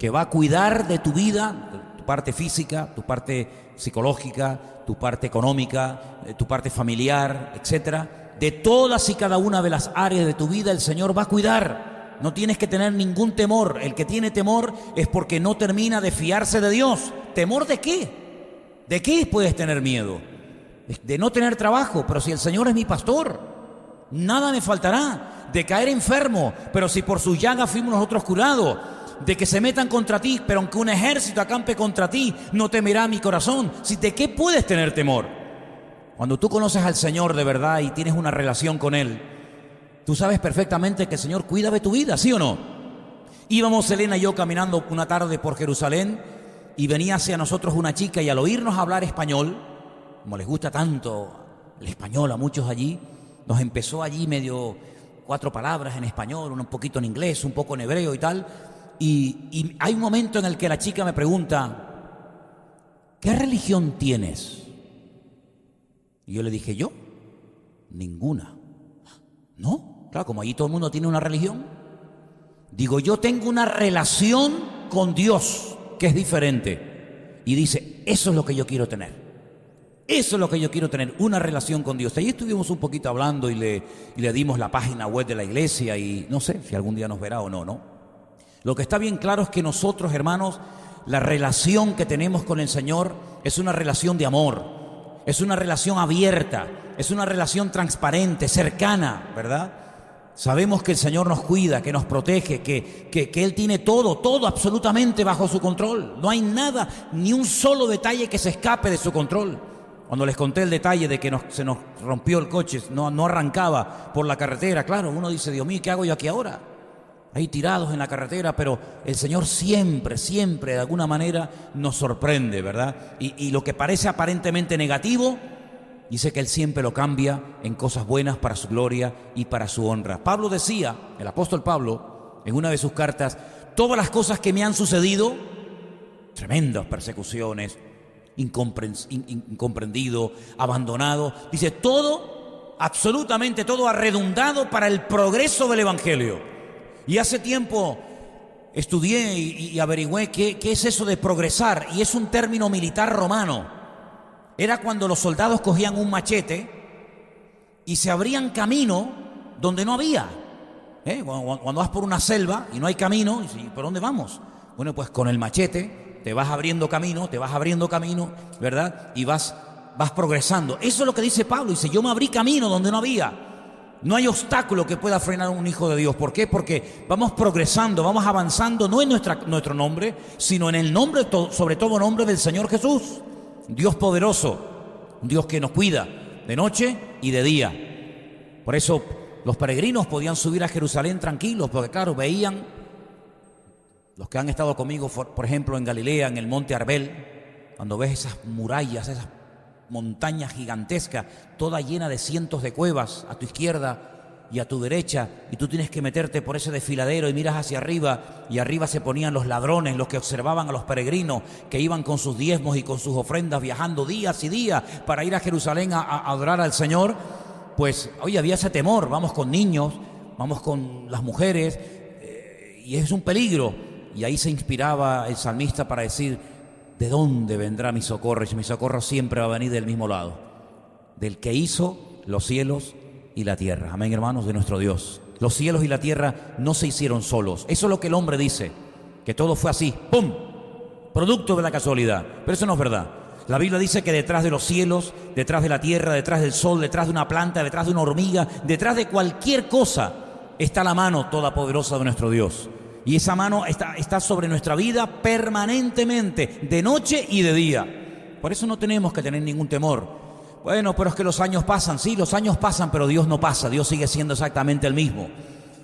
que va a cuidar de tu vida, tu parte física, tu parte psicológica, tu parte económica, tu parte familiar, etcétera. de todas y cada una de las áreas de tu vida el Señor va a cuidar. No tienes que tener ningún temor. El que tiene temor es porque no termina de fiarse de Dios. ¿Temor de qué? ¿De qué puedes tener miedo? De no tener trabajo, pero si el Señor es mi pastor, nada me faltará. De caer enfermo, pero si por sus llagas fuimos nosotros curados. De que se metan contra ti, pero aunque un ejército acampe contra ti, no temerá mi corazón. ¿De qué puedes tener temor? Cuando tú conoces al Señor de verdad y tienes una relación con Él, tú sabes perfectamente que el Señor cuida de tu vida, ¿sí o no? Íbamos Elena y yo caminando una tarde por Jerusalén y venía hacia nosotros una chica y al oírnos hablar español, como les gusta tanto el español a muchos allí, nos empezó allí medio 4 palabras en español, un poquito en inglés, un poco en hebreo y tal. Y hay un momento en el que la chica me pregunta, ¿qué religión tienes? Y yo le dije, ¿yo? Ninguna. ¿No? Claro, como allí todo el mundo tiene una religión. Digo, yo tengo una relación con Dios que es diferente. Y dice, eso es lo que yo quiero tener. Eso es lo que yo quiero tener, una relación con Dios. Allí estuvimos un poquito hablando y le dimos la página web de la iglesia y no sé si algún día nos verá o no, ¿no? Lo que está bien claro es que nosotros, hermanos, la relación que tenemos con el Señor es una relación de amor, es una relación abierta, es una relación transparente, cercana, ¿verdad? Sabemos que el Señor nos cuida, que nos protege, que Él tiene todo absolutamente bajo su control. No hay nada, ni un solo detalle que se escape de su control. Cuando les conté el detalle de que se nos rompió el coche, no arrancaba por la carretera, claro, uno dice, Dios mío, ¿qué hago yo aquí ahora? Ahí tirados en la carretera, pero el Señor siempre de alguna manera nos sorprende, ¿verdad? Y lo que parece aparentemente negativo, dice que Él siempre lo cambia en cosas buenas para su gloria y para su honra. Pablo decía, el apóstol Pablo, en una de sus cartas, todas las cosas que me han sucedido, tremendas persecuciones, incomprendido, abandonado, dice, todo, absolutamente todo ha redundado para el progreso del Evangelio. Y hace tiempo estudié y averigüé qué es eso de progresar, y es un término militar romano. Era cuando los soldados cogían un machete y se abrían camino donde no había. Cuando vas por una selva y no hay camino, ¿y por dónde vamos? Bueno, pues con el machete te vas abriendo camino, ¿verdad? Y vas progresando. Eso es lo que dice Pablo, dice, yo me abrí camino donde no había. No hay obstáculo que pueda frenar a un hijo de Dios. ¿Por qué? Porque vamos progresando, vamos avanzando, no en nuestro nombre, sino en el nombre, sobre todo nombre del Señor Jesús. Dios poderoso, Dios que nos cuida de noche y de día. Por eso los peregrinos podían subir a Jerusalén tranquilos, porque claro, veían, los que han estado conmigo, por ejemplo, en Galilea, en el monte Arbel, cuando ves esas murallas, esas montaña gigantesca, toda llena de cientos de cuevas a tu izquierda y a tu derecha, y tú tienes que meterte por ese desfiladero y miras hacia arriba, y arriba se ponían los ladrones, los que observaban a los peregrinos que iban con sus diezmos y con sus ofrendas viajando días y días para ir a Jerusalén a adorar al Señor. Pues hoy había ese temor, vamos con niños, vamos con las mujeres, y es un peligro. Y ahí se inspiraba el salmista para decir, ¿de dónde vendrá mi socorro? Y mi socorro siempre va a venir del mismo lado, del que hizo los cielos y la tierra. Amén, hermanos, de nuestro Dios. Los cielos y la tierra no se hicieron solos. Eso es lo que el hombre dice, que todo fue así, ¡pum!, producto de la casualidad. Pero eso no es verdad. La Biblia dice que detrás de los cielos, detrás de la tierra, detrás del sol, detrás de una planta, detrás de una hormiga, detrás de cualquier cosa, está la mano todopoderosa de nuestro Dios. Y esa mano está sobre nuestra vida permanentemente, de noche y de día. Por eso no tenemos que tener ningún temor. Bueno, pero es que los años pasan. Sí, los años pasan, pero Dios no pasa. Dios sigue siendo exactamente el mismo.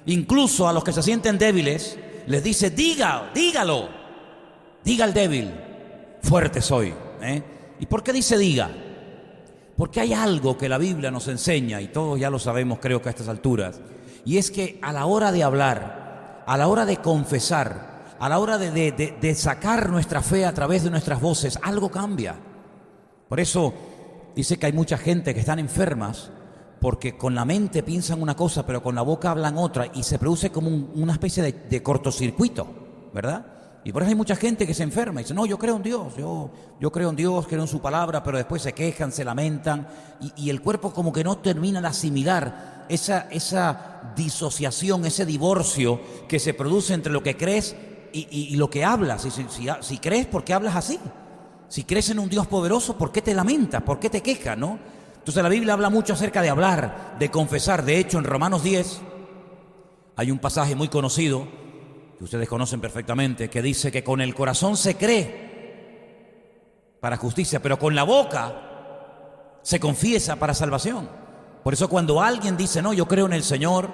Incluso a los que se sienten débiles, les dice, dígalo. Diga al débil, fuerte soy. ¿Y por qué dice diga? Porque hay algo que la Biblia nos enseña, y todos ya lo sabemos, creo que a estas alturas, y es que a la hora de hablar, a la hora de confesar, a la hora de sacar nuestra fe a través de nuestras voces, algo cambia. Por eso dice que hay mucha gente que están enfermas porque con la mente piensan una cosa, pero con la boca hablan otra, y se produce como una especie de cortocircuito, ¿verdad? Y por eso hay mucha gente que se enferma y dice, no, yo creo en Dios, yo creo en Dios, creo en su palabra, pero después se quejan, se lamentan y el cuerpo como que no termina de asimilar esa disociación, ese divorcio que se produce entre lo que crees y lo que hablas. Y si crees, ¿por qué hablas así? Si crees en un Dios poderoso, ¿por qué te lamentas? ¿Por qué te quejas, no? Entonces la Biblia habla mucho acerca de hablar, de confesar. De hecho, en Romanos 10 hay un pasaje muy conocido que ustedes conocen perfectamente, que dice que con el corazón se cree para justicia, pero con la boca se confiesa para salvación. Por eso cuando alguien dice, no, yo creo en el Señor,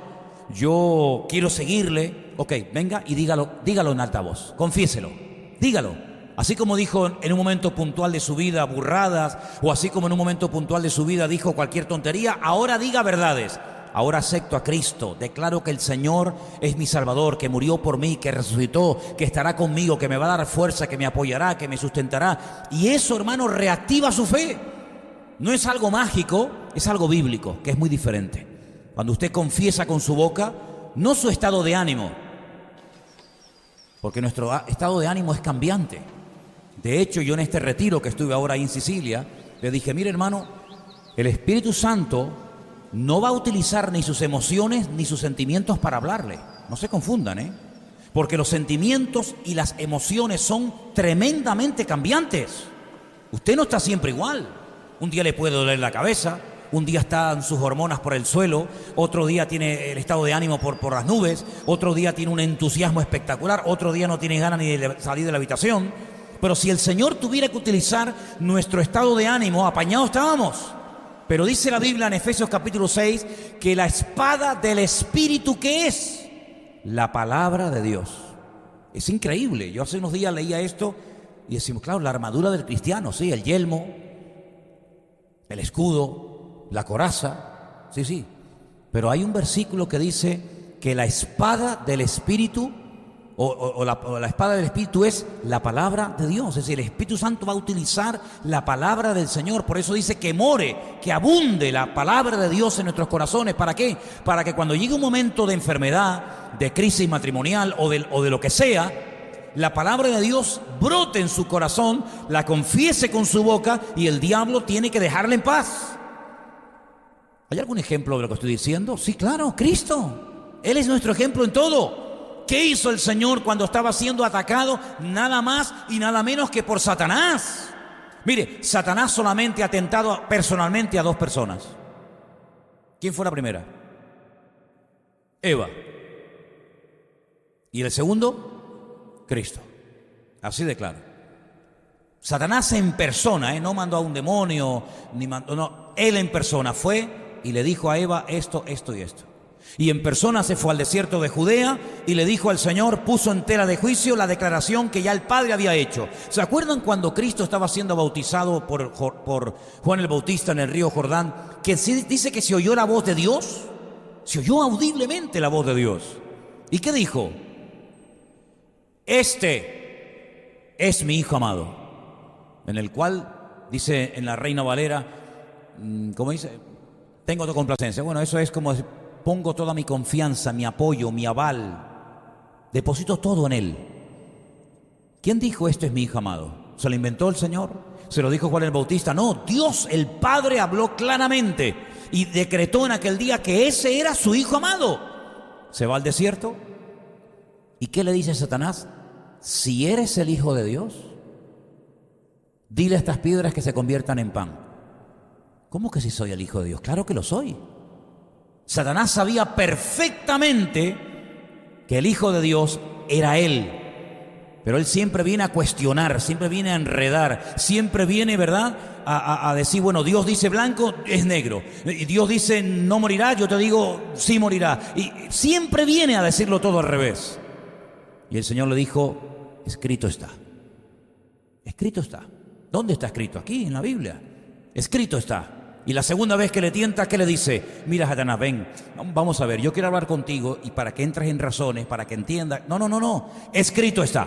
yo quiero seguirle, ok, venga y dígalo en alta voz, confiéselo, dígalo. Así como dijo en un momento puntual de su vida burradas, o así como en un momento puntual de su vida dijo cualquier tontería, ahora diga verdades. Ahora acepto a Cristo, declaro que el Señor es mi Salvador, que murió por mí, que resucitó, que estará conmigo, que me va a dar fuerza, que me apoyará, que me sustentará. Y eso, hermano, reactiva su fe. No es algo mágico, es algo bíblico, que es muy diferente. Cuando usted confiesa con su boca, no su estado de ánimo, porque nuestro estado de ánimo es cambiante. De hecho, yo en este retiro que estuve ahora ahí en Sicilia, le dije, mire hermano, el Espíritu Santo no va a utilizar ni sus emociones ni sus sentimientos para hablarle. No se confundan, porque los sentimientos y las emociones son tremendamente cambiantes. Usted no está siempre igual. Un día le puede doler la cabeza, un día están sus hormonas por el suelo, otro día tiene el estado de ánimo por las nubes, otro día tiene un entusiasmo espectacular, otro día no tiene ganas ni de salir de la habitación. Pero si el Señor tuviera que utilizar nuestro estado de ánimo, apañados estábamos. Pero dice la Biblia en Efesios capítulo 6 que la espada del Espíritu, ¿qué es? La palabra de Dios. Es increíble. Yo hace unos días leía esto y decimos, claro, la armadura del cristiano, sí, el yelmo, el escudo, la coraza, sí. Pero hay un versículo que dice que la espada del Espíritu o la espada del Espíritu es la palabra de Dios. Es decir, el Espíritu Santo va a utilizar la palabra del Señor. Por eso dice que more, que abunde la palabra de Dios en nuestros corazones. ¿Para qué? Para que cuando llegue un momento de enfermedad, de crisis matrimonial o de lo que sea, la palabra de Dios brote en su corazón, la confiese con su boca y el diablo tiene que dejarle en paz. ¿Hay algún ejemplo de lo que estoy diciendo? Sí, claro, Cristo. Él es nuestro ejemplo en todo. ¿Qué hizo el Señor cuando estaba siendo atacado? Nada más y nada menos que por Satanás. Mire, Satanás solamente ha tentado personalmente a 2 personas. ¿Quién fue la primera? Eva. ¿Y el segundo? Cristo. Así de claro. Satanás en persona, no mandó a un demonio, él en persona fue y le dijo a Eva esto, esto y esto. Y en persona se fue al desierto de Judea y le dijo al Señor, puso en tela de juicio la declaración que ya el Padre había hecho. ¿Se acuerdan cuando Cristo estaba siendo bautizado por Juan el Bautista en el río Jordán? Que dice que se oyó la voz de Dios. Se oyó audiblemente la voz de Dios. ¿Y qué dijo? Este es mi Hijo amado, en el cual, dice en la Reina Valera, ¿cómo dice? Tengo toda complacencia. Bueno, eso es como decir, pongo toda mi confianza, mi apoyo, mi aval, deposito todo en Él. ¿Quién dijo esto es mi Hijo amado? ¿Se lo inventó el Señor? ¿Se lo dijo Juan el Bautista? No, Dios el Padre habló claramente y decretó en aquel día que ese era su Hijo amado. Se va al desierto. ¿Y qué le dice Satanás? Si eres el Hijo de Dios, dile a estas piedras que se conviertan en pan. ¿Cómo que si soy el Hijo de Dios? Claro que lo soy. Satanás sabía perfectamente que el Hijo de Dios era Él, pero Él siempre viene a cuestionar, siempre viene a enredar, siempre viene, ¿verdad?, a decir, bueno, Dios dice blanco, es negro, y Dios dice no morirá, yo te digo sí morirá, y siempre viene a decirlo todo al revés. Y el Señor le dijo, escrito está. Escrito está. ¿Dónde está escrito? Aquí en la Biblia. Escrito está. Y la segunda vez que le tienta, ¿qué le dice? Mira, Satanás, ven, vamos a ver, yo quiero hablar contigo y para que entres en razones, para que entiendas. No, escrito está.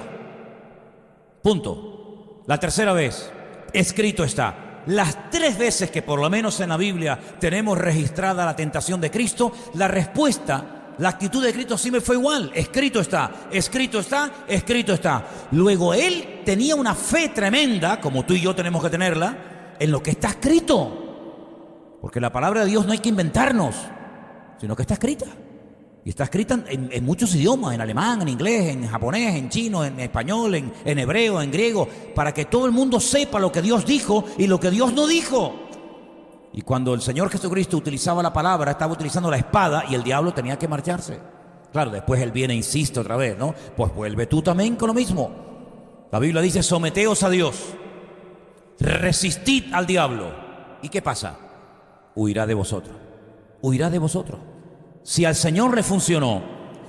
Punto. La tercera vez, escrito está. Las 3 veces que por lo menos en la Biblia tenemos registrada la tentación de Cristo, la respuesta La actitud de Cristo sí me fue igual. Escrito está, escrito está, escrito está. Luego él tenía una fe tremenda, como tú y yo tenemos que tenerla, en lo que está escrito. Porque la palabra de Dios no hay que inventarnos, sino que está escrita. Y está escrita en muchos idiomas, en alemán, en inglés, en japonés, en chino, en español, en hebreo, en griego, para que todo el mundo sepa lo que Dios dijo y lo que Dios no dijo. Y cuando el Señor Jesucristo utilizaba la palabra, estaba utilizando la espada y el diablo tenía que marcharse. Claro, después él viene e insiste otra vez, ¿no? Pues vuelve tú también con lo mismo. La Biblia dice, someteos a Dios, resistid al diablo. ¿Y qué pasa? Huirá de vosotros, huirá de vosotros. Si al Señor le funcionó,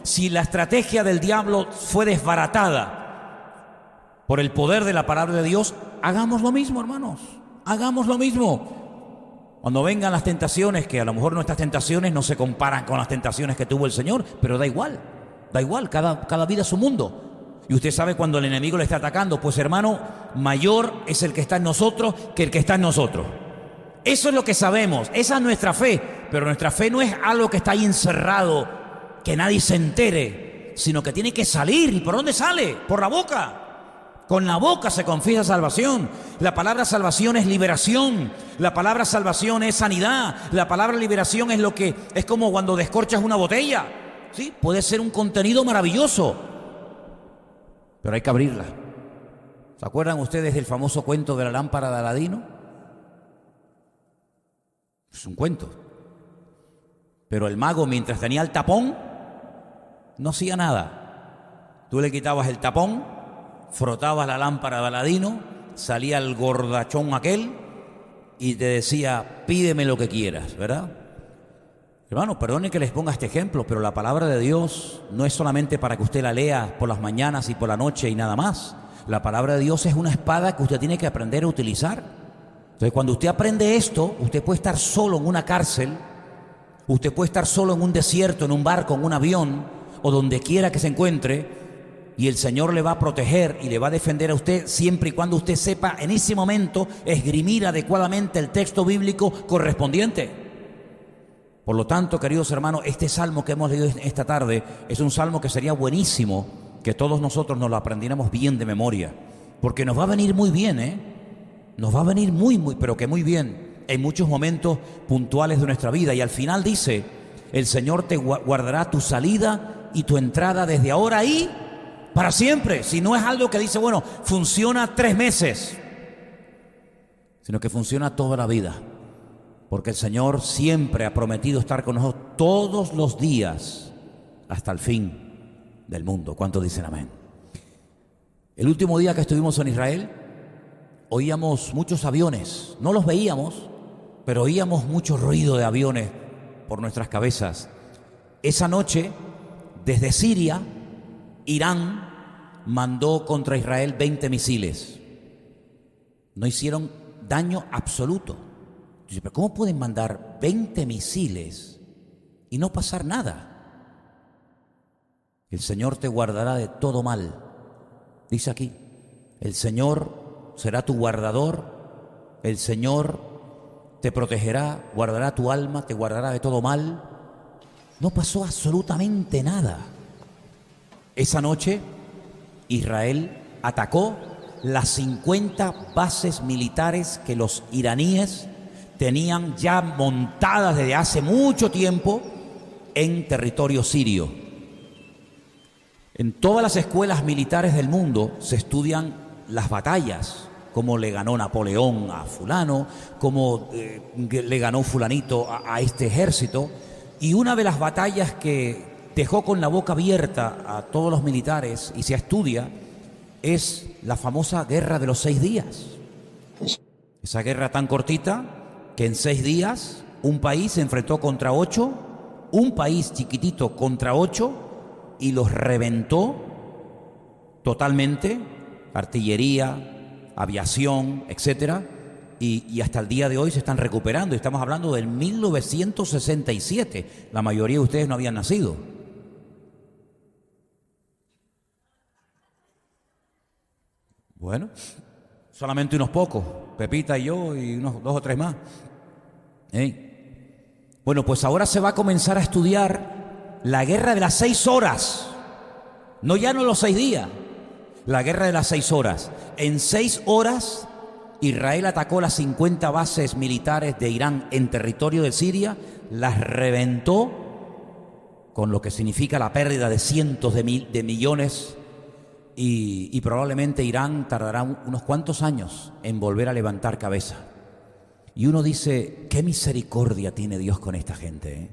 si la estrategia del diablo fue desbaratada por el poder de la palabra de Dios, hagamos lo mismo, hermanos, hagamos lo mismo. Cuando vengan las tentaciones, que a lo mejor nuestras tentaciones no se comparan con las tentaciones que tuvo el Señor, pero da igual, cada vida es su mundo. Y usted sabe cuando el enemigo le está atacando, pues hermano, mayor es el que está en nosotros que el que está en nosotros. Eso es lo que sabemos, esa es nuestra fe, pero nuestra fe no es algo que está ahí encerrado, que nadie se entere, sino que tiene que salir. ¿Y por dónde sale? Por la boca. Con la boca se confiesa salvación. La palabra salvación es liberación. La palabra salvación es sanidad. La palabra liberación es como cuando descorchas una botella. ¿Sí? Puede ser un contenido maravilloso, pero hay que abrirla. ¿Se acuerdan ustedes del famoso cuento de la lámpara de Aladino? Es un cuento. Pero el mago, mientras tenía el tapón, no hacía nada. Tú le quitabas el tapón, frotabas la lámpara de Aladino, salía el gordachón aquel y te decía, pídeme lo que quieras, ¿verdad? Hermanos, perdonen que les ponga este ejemplo, pero la palabra de Dios no es solamente para que usted la lea por las mañanas y por la noche y nada más. La palabra de Dios es una espada que usted tiene que aprender a utilizar. Entonces, cuando usted aprende esto, usted puede estar solo en una cárcel, usted puede estar solo en un desierto, en un barco, en un avión, o donde quiera que se encuentre, y el Señor le va a proteger y le va a defender a usted siempre y cuando usted sepa en ese momento esgrimir adecuadamente el texto bíblico correspondiente. Por lo tanto, queridos hermanos, este salmo que hemos leído esta tarde es un salmo que sería buenísimo que todos nosotros nos lo aprendiéramos bien de memoria, porque nos va a venir muy bien, nos va a venir pero que muy bien en muchos momentos puntuales de nuestra vida. Y al final dice, el Señor te guardará tu salida y tu entrada desde ahora y para siempre. Si no es algo que dice, bueno, funciona 3 meses, sino que funciona toda la vida, porque el Señor siempre ha prometido estar con nosotros todos los días hasta el fin del mundo. ¿Cuántos dicen amén? El último día que estuvimos en Israel, oíamos muchos aviones. No los veíamos, pero oíamos mucho ruido de aviones por nuestras cabezas. Esa noche, desde Siria, Irán mandó contra Israel 20 misiles. No hicieron daño absoluto. Dice, pero ¿cómo pueden mandar 20 misiles y no pasar nada? El Señor te guardará de todo mal. Dice aquí, el Señor será tu guardador, el Señor te protegerá, guardará tu alma, te guardará de todo mal. No pasó absolutamente nada. Esa noche, Israel atacó las 50 bases militares que los iraníes tenían ya montadas desde hace mucho tiempo en territorio sirio. En todas las escuelas militares del mundo se estudian las batallas, cómo le ganó Napoleón a fulano, cómo le ganó fulanito a este ejército. Y una de las batallas que dejó con la boca abierta a todos los militares y se estudia es la famosa guerra de los 6 días. Esa guerra tan cortita que en 6 días un país se enfrentó contra 8, un país chiquitito contra 8 y los reventó totalmente, artillería, aviación, etcétera, y hasta el día de hoy se están recuperando. Estamos hablando del 1967. La mayoría de ustedes no habían nacido. Bueno, solamente unos pocos, Pepita y yo y unos 2 o 3 más. Bueno, pues ahora se va a comenzar a estudiar la guerra de las 6 horas. No ya no los 6 días. La guerra de las 6 horas. En 6 horas Israel atacó las 50 bases militares de Irán en territorio de Siria, las reventó, con lo que significa la pérdida de cientos de millones, y probablemente Irán tardará unos cuantos años en volver a levantar cabeza. Y uno dice, qué misericordia tiene Dios con esta gente, ¿eh?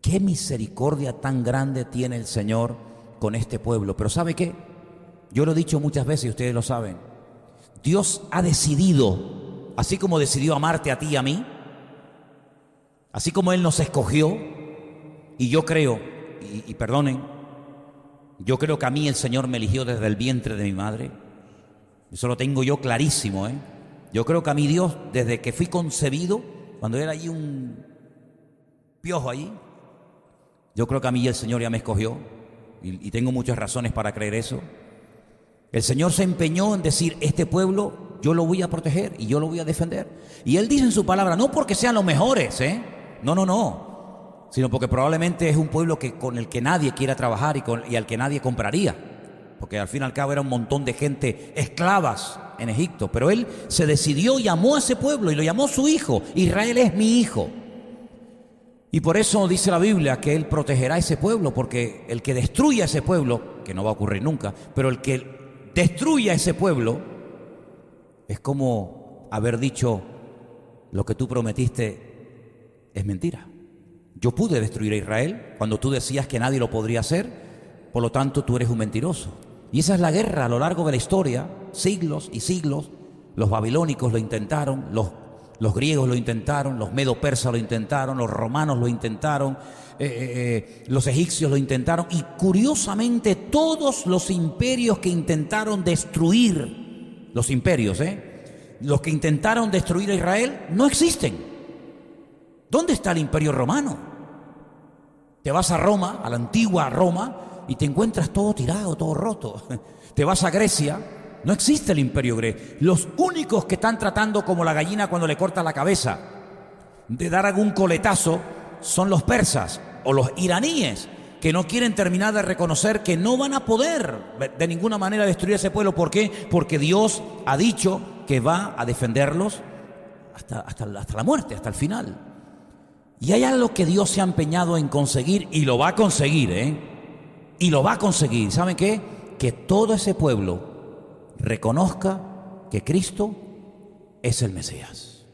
Qué misericordia tan grande tiene el Señor con este pueblo. Pero ¿sabe qué? Yo lo he dicho muchas veces y ustedes lo saben. Dios ha decidido, así como decidió amarte a ti y a mí, así como Él nos escogió, y yo creo, y perdonen, yo creo que a mí el Señor me eligió desde el vientre de mi madre. Eso lo tengo yo clarísimo, ¿eh? Yo creo que a mí Dios, desde que fui concebido, cuando era allí un piojo allí, yo creo que a mí el Señor ya me escogió, y tengo muchas razones para creer eso. El Señor se empeñó en decir, este pueblo yo lo voy a proteger y yo lo voy a defender. Y Él dice en su palabra, no porque sean los mejores, no, sino porque probablemente es un pueblo con el que nadie quiera trabajar y al que nadie compraría. Porque al fin y al cabo era un montón de gente esclavas en Egipto. Pero Él se decidió y amó a ese pueblo y lo llamó su hijo. Israel es mi hijo. Y por eso dice la Biblia que Él protegerá a ese pueblo, porque el que destruya a ese pueblo, que no va a ocurrir nunca, pero el que destruya a ese pueblo es como haber dicho, lo que tú prometiste es mentira. Yo pude destruir a Israel cuando tú decías que nadie lo podría hacer, por lo tanto tú eres un mentiroso. Y esa es la guerra a lo largo de la historia, siglos y siglos. Los babilónicos lo intentaron, los griegos lo intentaron, los medo-persas lo intentaron, los romanos lo intentaron, los egipcios lo intentaron, y curiosamente todos los imperios que intentaron destruir, los que intentaron destruir a Israel, no existen. ¿Dónde está el imperio romano? Te vas a Roma, a la antigua Roma, y te encuentras todo tirado, todo roto. Te vas a Grecia, no existe el imperio griego. Los únicos que están tratando como la gallina cuando le corta la cabeza de dar algún coletazo son los persas o los iraníes, que no quieren terminar de reconocer que no van a poder de ninguna manera destruir ese pueblo. ¿Por qué? Porque Dios ha dicho que va a defenderlos hasta la muerte, hasta el final. Y hay algo que Dios se ha empeñado en conseguir, y lo va a conseguir, y lo va a conseguir. ¿Saben qué? Que todo ese pueblo reconozca que Cristo es el Mesías.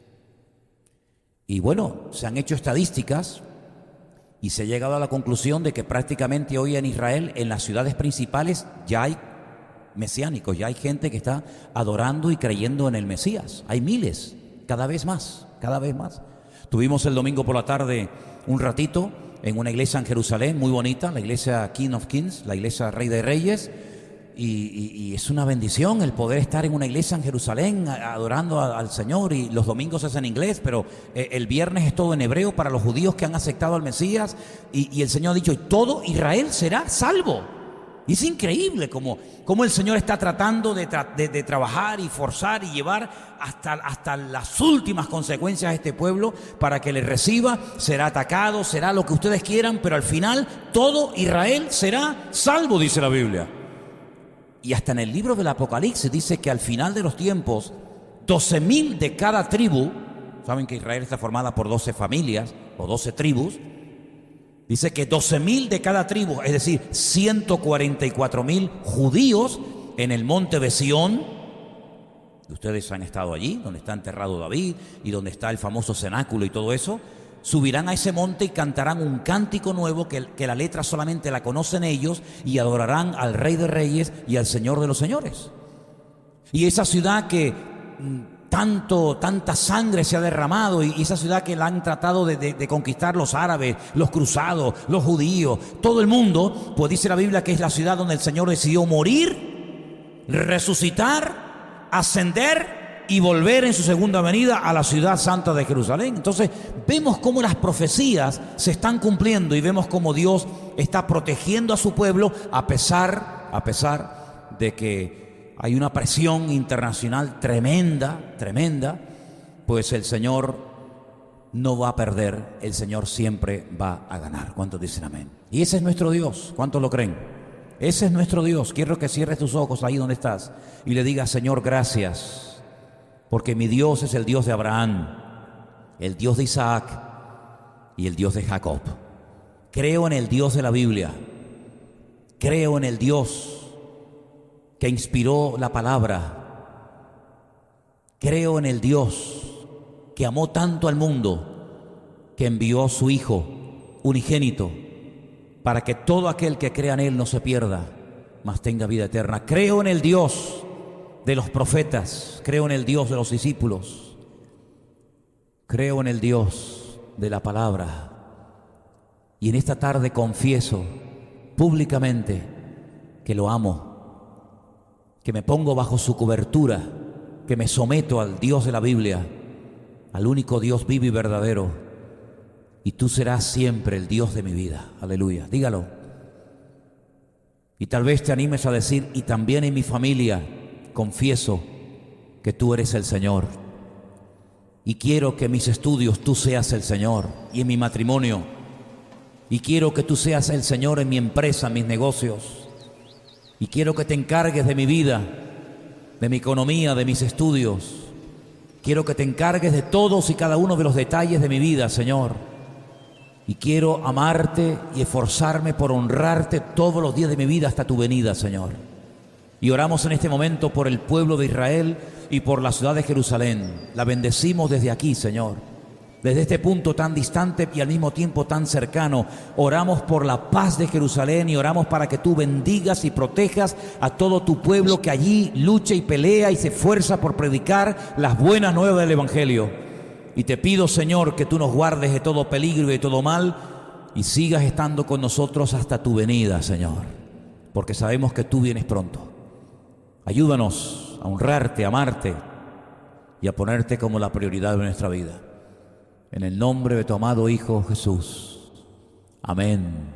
Y bueno, se han hecho estadísticas y se ha llegado a la conclusión de que prácticamente hoy en Israel, en las ciudades principales, ya hay mesiánicos, ya hay gente que está adorando y creyendo en el Mesías. Hay miles, cada vez más. Tuvimos el domingo por la tarde un ratito en una iglesia en Jerusalén muy bonita, la iglesia King of Kings, la iglesia Rey de Reyes, y es una bendición el poder estar en una iglesia en Jerusalén adorando al Señor. Y los domingos es en inglés, pero el viernes es todo en hebreo para los judíos que han aceptado al Mesías, y el Señor ha dicho, todo Israel será salvo. Y es increíble cómo el Señor está tratando de trabajar y forzar y llevar hasta las últimas consecuencias a este pueblo para que le reciba. Será atacado, será lo que ustedes quieran, pero al final todo Israel será salvo, dice la Biblia. Y hasta en el libro del Apocalipsis dice que al final de los tiempos, 12.000 de cada tribu, saben que Israel está formada por 12 familias o 12 tribus, dice que 12.000 de cada tribu, es decir, 144.000 judíos en el monte de Sión. Ustedes han estado allí, donde está enterrado David y donde está el famoso cenáculo y todo eso. Subirán a ese monte y cantarán un cántico nuevo que la letra solamente la conocen ellos, y adorarán al Rey de Reyes y al Señor de los Señores. Y esa ciudad que tanta sangre se ha derramado, y esa ciudad que la han tratado de conquistar los árabes, los cruzados, los judíos, todo el mundo, pues dice la Biblia que es la ciudad donde el Señor decidió morir, resucitar, ascender y volver en su segunda venida a la ciudad santa de Jerusalén. Entonces vemos cómo las profecías se están cumpliendo, y vemos cómo Dios está protegiendo a su pueblo a pesar de que hay una presión internacional tremenda, pues el Señor no va a perder, el Señor siempre va a ganar. ¿Cuántos dicen amén? Y ese es nuestro Dios. ¿Cuántos lo creen? Ese es nuestro Dios. Quiero que cierres tus ojos ahí donde estás y le digas: Señor, gracias, porque mi Dios es el Dios de Abraham, el Dios de Isaac y el Dios de Jacob. Creo en el Dios de la Biblia. Creo en el Dios que inspiró la palabra. Creo en el Dios que amó tanto al mundo que envió a su Hijo unigénito para que todo aquel que crea en Él no se pierda, mas tenga vida eterna. Creo en el Dios de los profetas, creo en el Dios de los discípulos, creo en el Dios de la palabra. Y en esta tarde confieso públicamente que lo amo, que me pongo bajo su cobertura, que me someto al Dios de la Biblia, al único Dios vivo y verdadero, y tú serás siempre el Dios de mi vida. Aleluya, dígalo. Y tal vez te animes a decir: y también en mi familia confieso que tú eres el Señor, y quiero que en mis estudios tú seas el Señor, y en mi matrimonio, y quiero que tú seas el Señor en mi empresa, en mis negocios, y quiero que te encargues de mi vida, de mi economía, de mis estudios. Quiero que te encargues de todos y cada uno de los detalles de mi vida, Señor. Y quiero amarte y esforzarme por honrarte todos los días de mi vida hasta tu venida, Señor. Y oramos en este momento por el pueblo de Israel y por la ciudad de Jerusalén. La bendecimos desde aquí, Señor. Desde este punto tan distante y al mismo tiempo tan cercano, oramos por la paz de Jerusalén y oramos para que tú bendigas y protejas a todo tu pueblo que allí lucha y pelea y se esfuerza por predicar las buenas nuevas del Evangelio. Y te pido, Señor, que tú nos guardes de todo peligro y de todo mal y sigas estando con nosotros hasta tu venida, Señor, porque sabemos que tú vienes pronto. Ayúdanos a honrarte, a amarte y a ponerte como la prioridad de nuestra vida. En el nombre de tu amado Hijo Jesús. Amén.